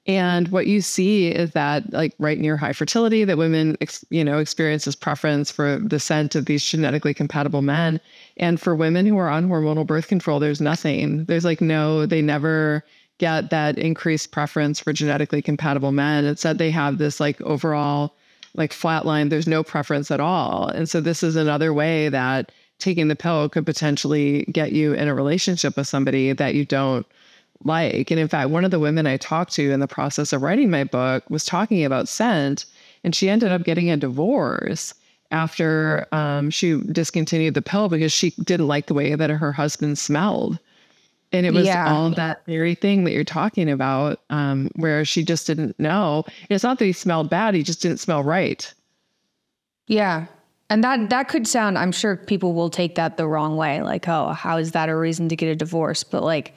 And what you see is that, like right near high fertility, that women, experience this preference for the scent of these genetically compatible men. And for women who are on hormonal birth control, there's nothing. There's like they never get that increased preference for genetically compatible men. Instead, they have this like overall like flatline. There's no preference at all. And so this is another way that taking the pill could potentially get you in a relationship with somebody that you don't like. And in fact, one of the women I talked to in the process of writing my book was talking about scent, and she ended up getting a divorce after she discontinued the pill because she didn't like the way that her husband smelled. And it was all that very thing that you're talking about, where she just didn't know. It's not that he smelled bad, he just didn't smell right. Yeah. And that could sound, I'm sure people will take that the wrong way. Like, oh, how is that a reason to get a divorce? But like,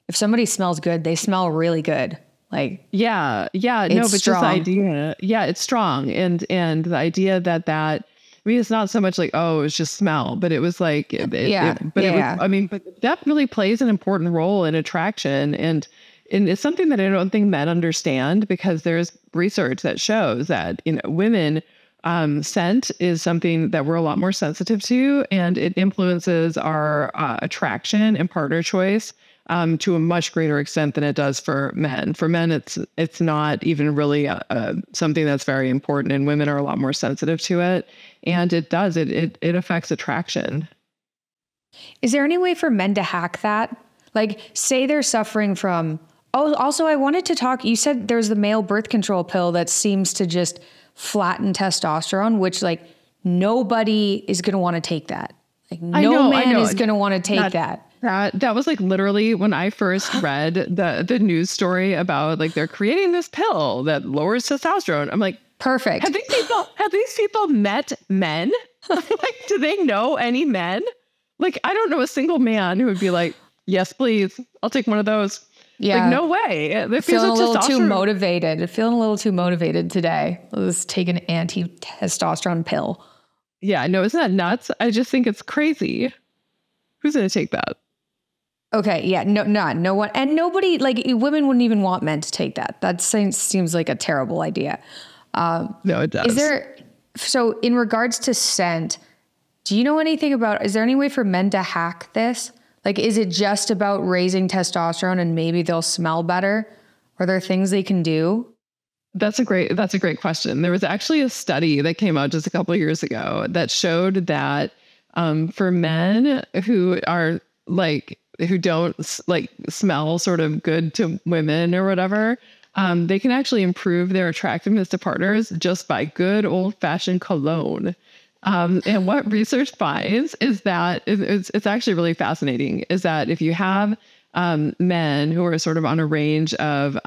if somebody smells good, they smell really good. Like, no, but strong. Just the idea, it's strong. And the idea that, I mean, it's not so much like, oh, it's just smell, but it was like, but that really plays an important role in attraction. And it's something that I don't think men understand, because there's research that shows that, women, scent is something that we're a lot more sensitive to, and it influences our attraction and partner choice to a much greater extent than it does for men. For men, it's not even really something that's very important, and women are a lot more sensitive to it. And it affects attraction. Is there any way for men to hack that? Like, say they're suffering from, also I wanted to talk, you said there's the male birth control pill that seems to just flatten testosterone, which like nobody is going to want to take that. Like no man is going to want to take that. That was like literally when I first read the news story about like they're creating this pill that lowers testosterone. I'm like, perfect. Have these people met men? Like, do they know any men? Like, I don't know a single man who would be like, yes, please, I'll take one of those. Yeah. Like, no way. They're feeling a little too motivated. Feeling a little too motivated today. Let's take an anti-testosterone pill. Yeah, no, isn't that nuts? I just think it's crazy. Who's going to take that? Okay, yeah, no one. And nobody, like, women wouldn't even want men to take that. That seems like a terrible idea. No, it does. So in regards to scent, do you know anything about, is there any way for men to hack this? Like, is it just about raising testosterone and maybe they'll smell better? Are there things they can do? That's a great question. There was actually a study that came out just a couple of years ago that showed that for men who are like, who don't like smell sort of good to women or whatever, they can actually improve their attractiveness to partners just by good old fashioned cologne. And what research finds is that it's actually really fascinating, is that if you have men who are sort of on a range of,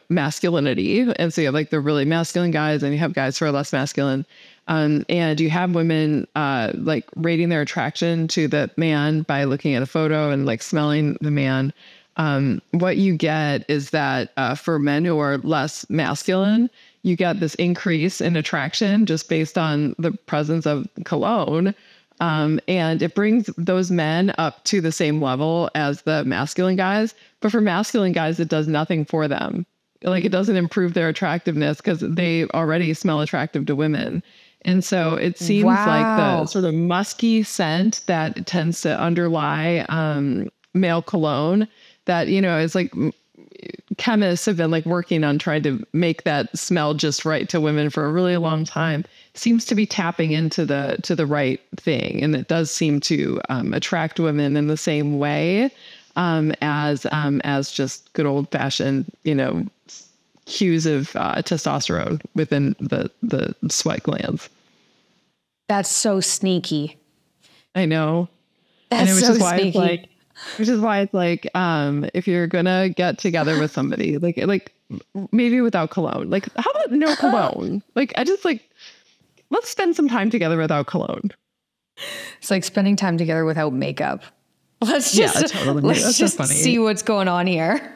masculinity, and so you have like the really masculine guys and you have guys who are less masculine, and you have women like rating their attraction to the man by looking at a photo and like smelling the man, what you get is that for men who are less masculine, you get this increase in attraction just based on the presence of cologne. And it brings those men up to the same level as the masculine guys. But for masculine guys, it does nothing for them. Like, it doesn't improve their attractiveness because they already smell attractive to women. And so it seems like the sort of musky scent that tends to underlie male cologne that, is like, chemists have been like working on trying to make that smell just right to women for a really long time, seems to be tapping into the right thing. And it does seem to attract women in the same way. as just good old fashioned, cues of testosterone within the sweat glands. That's so sneaky. I know. That's which so is why sneaky. it's like, if you're gonna get together with somebody, like maybe without cologne, like how about no cologne? Like let's spend some time together without cologne. It's like spending time together without makeup. Let's Totally. Let's just so see what's going on here.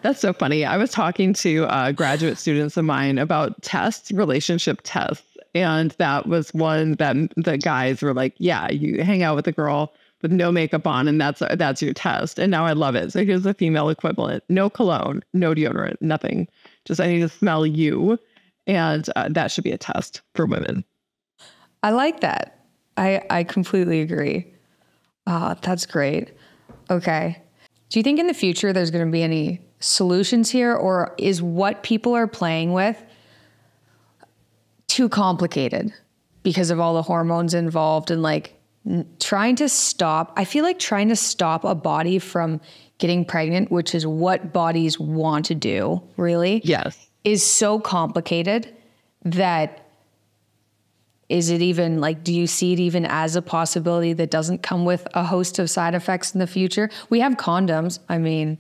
That's so funny. I was talking to graduate students of mine about relationship tests. And that was one that the guys were like, yeah, you hang out with a girl with no makeup on and that's your test. And now I love it. So here's the female equivalent. No cologne, no deodorant, nothing. Just I need to smell you. And that should be a test for women. I like that. I completely agree. That's great. Okay. Do you think in the future there's going to be any solutions here, or is what people are playing with too complicated because of all the hormones involved and trying to stop a body from getting pregnant, which is what bodies want to do, really? Yes. Is so complicated that is it even do you see it even as a possibility that doesn't come with a host of side effects in the future? We have condoms. I mean,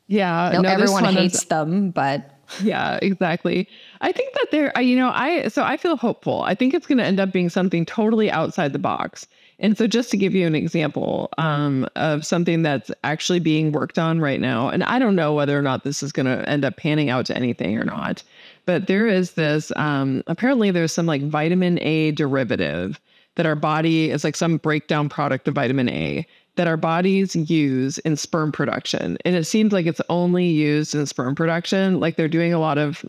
everyone hates them, but yeah, exactly. I think that I feel hopeful. I think it's going to end up being something totally outside the box. And so just to give you an example of something that's actually being worked on right now, and I don't know whether or not this is going to end up panning out to anything or not, but there is this, apparently there's some vitamin A derivative that our body is some breakdown product of vitamin A that our bodies use in sperm production. And it seems like it's only used in sperm production. They're doing a lot of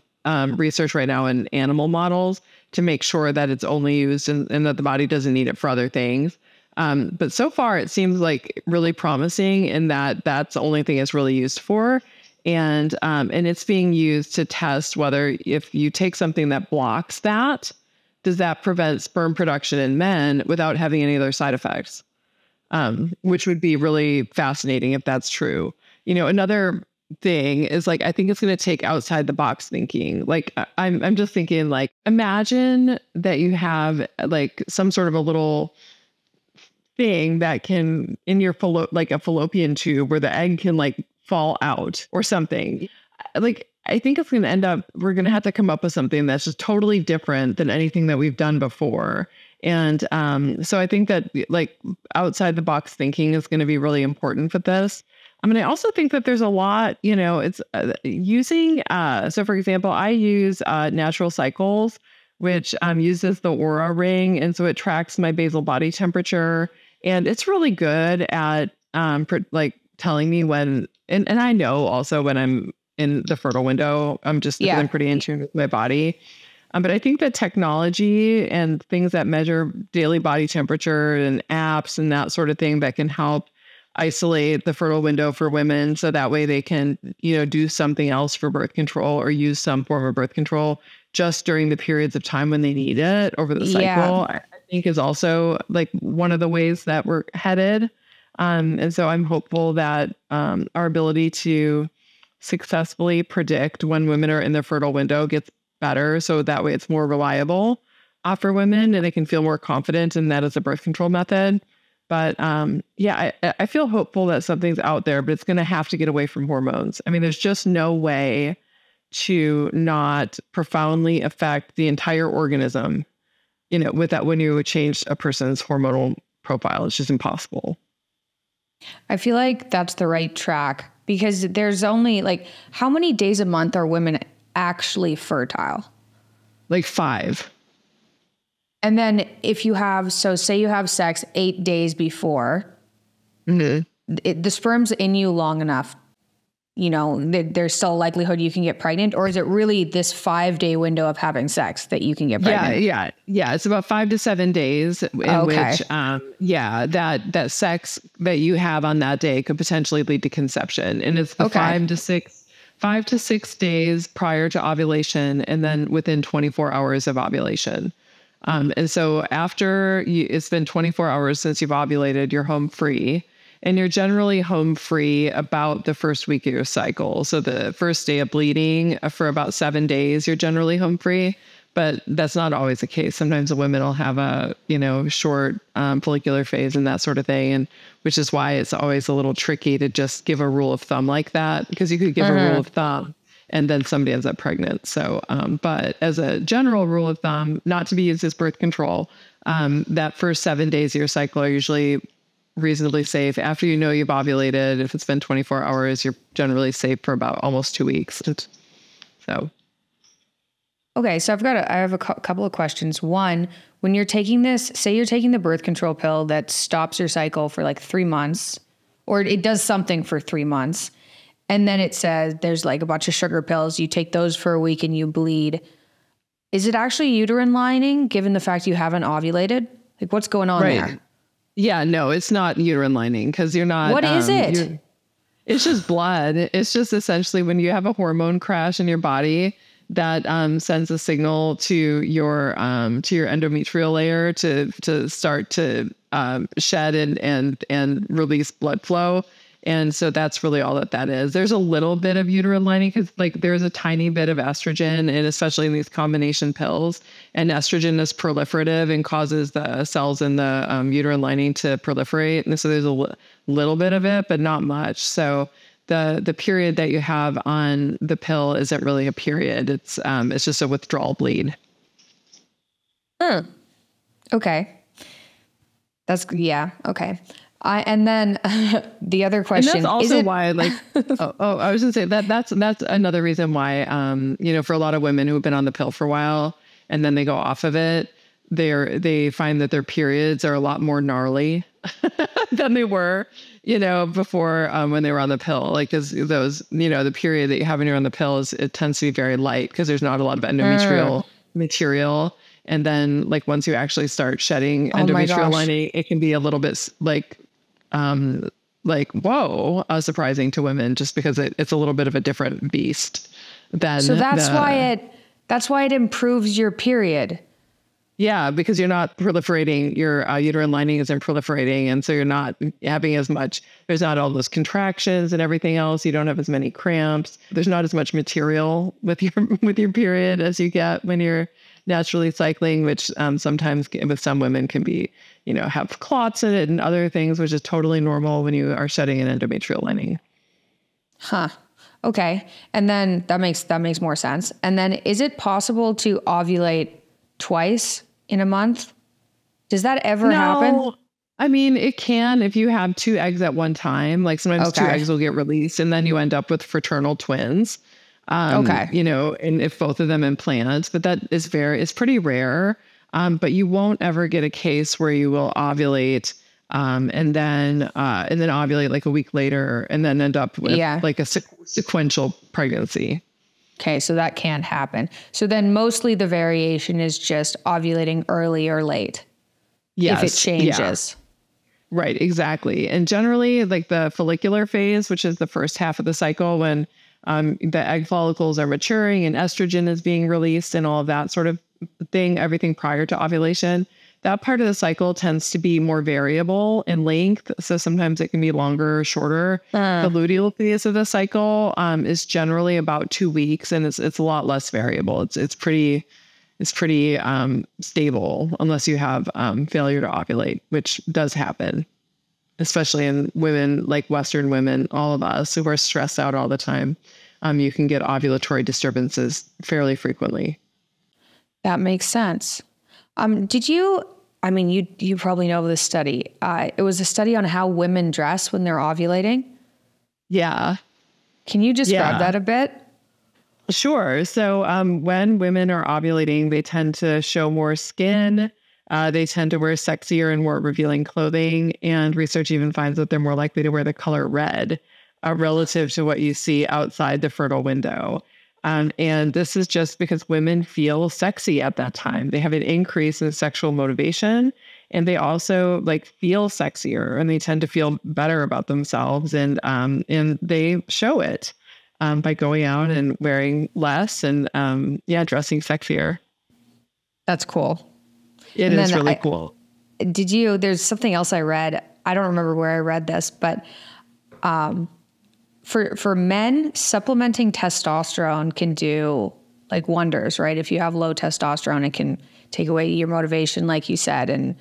research right now in animal models to make sure that it's only used and that the body doesn't need it for other things. But so far it seems really promising in that that's the only thing it's really used for. And it's being used to test whether if you take something that blocks that, does that prevent sperm production in men without having any other side effects? Which would be really fascinating if that's true. Another thing is I think it's going to take outside the box thinking. I'm just thinking imagine that you have some sort of a little thing that can in your a fallopian tube where the egg can fall out or something. I think it's going to end up, we're going to have to come up with something that's just totally different than anything that we've done before. And so I think that outside the box thinking is going to be really important for this. I also think that there's a lot, it's using, so for example, I use Natural Cycles, which uses the Aura ring. And so it tracks my basal body temperature. And it's really good at telling me when, and I know also when I'm in the fertile window, I'm just feeling pretty in tune with my body. But I think that technology and things that measure daily body temperature and apps and that sort of thing that can help isolate the fertile window for women so that way they can, do something else for birth control or use some form of birth control just during the periods of time when they need it over the cycle, I think is also one of the ways that we're headed. And so I'm hopeful that our ability to successfully predict when women are in their fertile window gets better. So that way it's more reliable for women and they can feel more confident in that as a birth control method. But I feel hopeful that something's out there, but it's going to have to get away from hormones. I mean, there's just no way to not profoundly affect the entire organism, with that when you change a person's hormonal profile. It's just impossible. I feel like that's the right track because there's only how many days a month are women actually fertile? 5. And then if you have, say you have sex 8 days before, the sperm's in you long enough, there's still a likelihood you can get pregnant, or is it really this 5-day window of having sex that you can get pregnant? Yeah. It's about 5 to 7 days in which, that sex that you have on that day could potentially lead to conception. And it's the 5 to 6 days prior to ovulation and then within 24 hours of ovulation. And so after it's been 24 hours since you've ovulated, you're home free. And you're generally home free about the first week of your cycle. So the first day of bleeding for about 7 days, you're generally home free. But that's not always the case. Sometimes the women will have a, short follicular phase and that sort of thing. And which is why it's always a little tricky to just give a rule of thumb like that, because you could give a rule of thumb and then somebody ends up pregnant. So, but as a general rule of thumb, not to be used as birth control, that first 7 days of your cycle are usually reasonably safe. After you've ovulated, if it's been 24 hours, you're generally safe for about almost 2 weeks. So. Okay, so I have a couple of questions. One, when you're taking this, say you're taking the birth control pill that stops your cycle for like 3 months, or it does something for 3 months, and then it says there's like a bunch of sugar pills, you take those for a week and you bleed. Is it actually uterine lining, given the fact you haven't ovulated? Like, what's going on there? Yeah, no, it's not uterine lining, because you're not. What is it? It's just blood. It's just essentially when you have a hormone crash in your body, that sends a signal to your endometrial layer to start to shed and release blood flow. And so that's really all that is. There's a little bit of uterine lining because there's a tiny bit of estrogen, and especially in these combination pills, and estrogen is proliferative and causes the cells in the uterine lining to proliferate. And so there's a little bit of it, but not much. So the period that you have on the pill isn't really a period. It's just a withdrawal bleed. Okay. Okay. And then the other question, and that's also why, I was gonna say that's another reason why, for a lot of women who have been on the pill for a while and then they go off of it, they find that their periods are a lot more gnarly than they were, before, when they were on the pill. Like, cause those, the period that you have when you're on the pill it tends to be very light because there's not a lot of endometrial material. And then once you actually start shedding endometrial lining, it can be a little bit surprising to women, just because it's a little bit of a different beast than. So that's why it improves your period. Yeah, because you're not proliferating, your uterine lining isn't proliferating. And so you're not having as much, there's not all those contractions and everything else. You don't have as many cramps. There's not as much material with your period as you get when you're naturally cycling, which sometimes with some women can be, have clots in it and other things, which is totally normal when you are shedding an endometrial lining. Huh. Okay. And then that makes more sense. And then is it possible to ovulate twice in a month? Does that ever happen? I mean, it can if you have 2 eggs at one time. Sometimes 2 eggs will get released and then you end up with fraternal twins. And if both of them implant, but that is it's pretty rare. But you won't ever get a case where you will ovulate, and then ovulate a week later and then end up with a sequential pregnancy. Okay. So that can't happen. So then mostly the variation is just ovulating early or late. Yes. If it changes. Yeah. Right. Exactly. And generally the follicular phase, which is the first half of the cycle when the egg follicles are maturing and estrogen is being released and all of that sort of thing, everything prior to ovulation, that part of the cycle tends to be more variable in length. So sometimes it can be longer or shorter. The luteal phase of the cycle is generally about 2 weeks, and it's a lot less variable. It's pretty stable unless you have failure to ovulate, which does happen, especially in women like Western women, all of us who are stressed out all the time. You can get ovulatory disturbances fairly frequently. That makes sense. You probably know this study. It was a study on how women dress when they're ovulating. Yeah. Can you describe that a bit? Sure. So when women are ovulating, they tend to show more skin. They tend to wear sexier and more revealing clothing. And research even finds that they're more likely to wear the color red relative to what you see outside the fertile window. And this is just because women feel sexy at that time. They have an increase in sexual motivation, and they also feel sexier, and they tend to feel better about themselves. And they show it by going out and wearing less and dressing sexier. That's cool. It is really cool. There's something else I read. I don't remember where I read this, but for men, supplementing testosterone can do like wonders, right? If you have low testosterone, it can take away your motivation, like you said, and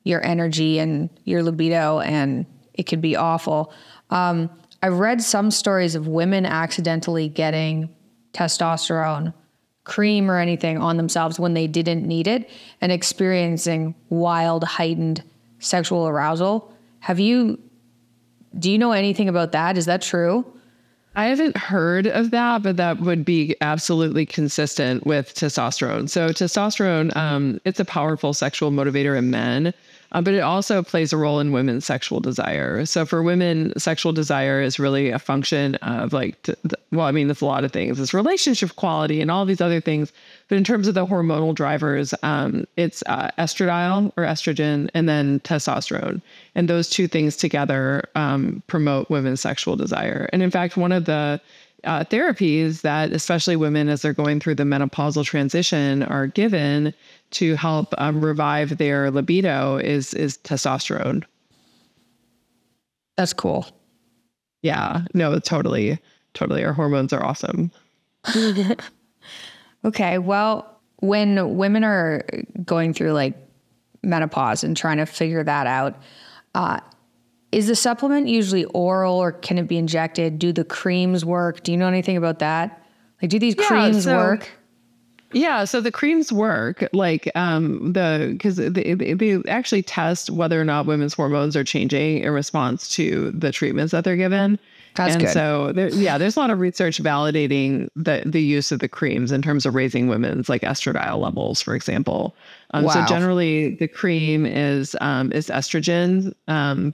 your energy and your libido, and it could be awful. I've read some stories of women accidentally getting testosterone cream or anything on themselves when they didn't need it and experiencing wild, heightened sexual arousal. Do you know anything about that? Is that true? I haven't heard of that, but that would be absolutely consistent with testosterone. So testosterone, it's a powerful sexual motivator in men, but it also plays a role in women's sexual desire. So for women, sexual desire is really a function of like, well, I mean, it's a lot of things. It's relationship quality and all these other things. But in terms of the hormonal drivers, it's estradiol or estrogen and then testosterone. And those two things together promote women's sexual desire. And in fact, one of the therapies that especially women as they're going through the menopausal transition are given to help revive their libido is testosterone. That's cool. Yeah, no, totally. Our hormones are awesome. Okay. Well, when women are going through like menopause and trying to figure that out, is the supplement usually oral or can it be injected? Do the creams work? Do you know anything about that? Like, do these creams work? Yeah, so the creams work because they actually test whether or not women's hormones are changing in response to the treatments that they're given. That's good. So there's a lot of research validating the use of the creams in terms of raising women's like estradiol levels, for example. Wow. So generally the cream is estrogen,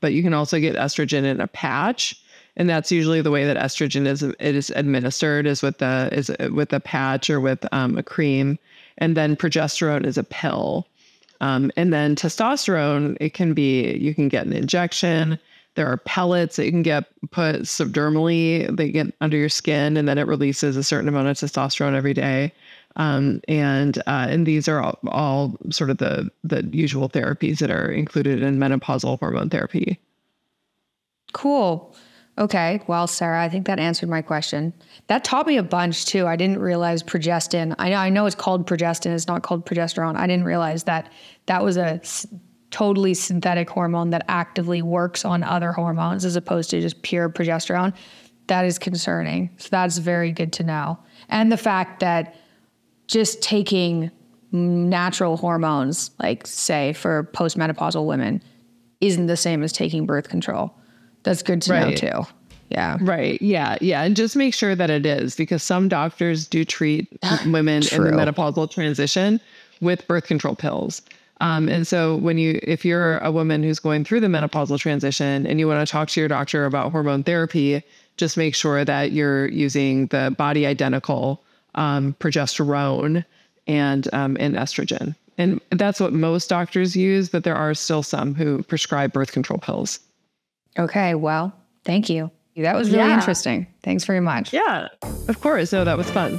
but you can also get estrogen in a patch. And that's usually the way that estrogen is administered is with a patch or with a cream. And then progesterone is a pill. And then testosterone, you can get an injection. There are pellets that you can get put subdermally. They get under your skin, and then it releases a certain amount of testosterone every day. And these are all sort of the usual therapies that are included in menopausal hormone therapy. Cool. Okay. Well, Sarah, I think that answered my question. That taught me a bunch too. I didn't realize progestin. I know it's called progestin. It's not called progesterone. I didn't realize that was a totally synthetic hormone that actively works on other hormones as opposed to just pure progesterone. That is concerning. So that's very good to know. And the fact that just taking natural hormones, like say for postmenopausal women, isn't the same as taking birth control. That's good to know too. Yeah. Right. Yeah. Yeah. And just make sure that it is, because some doctors do treat women in the menopausal transition with birth control pills. And so if you're a woman who's going through the menopausal transition and you want to talk to your doctor about hormone therapy, just make sure that you're using the body identical progesterone and estrogen. And that's what most doctors use, but there are still some who prescribe birth control pills. Okay. Well, thank you. That was really interesting. Thanks very much. Yeah, of course. So that was fun.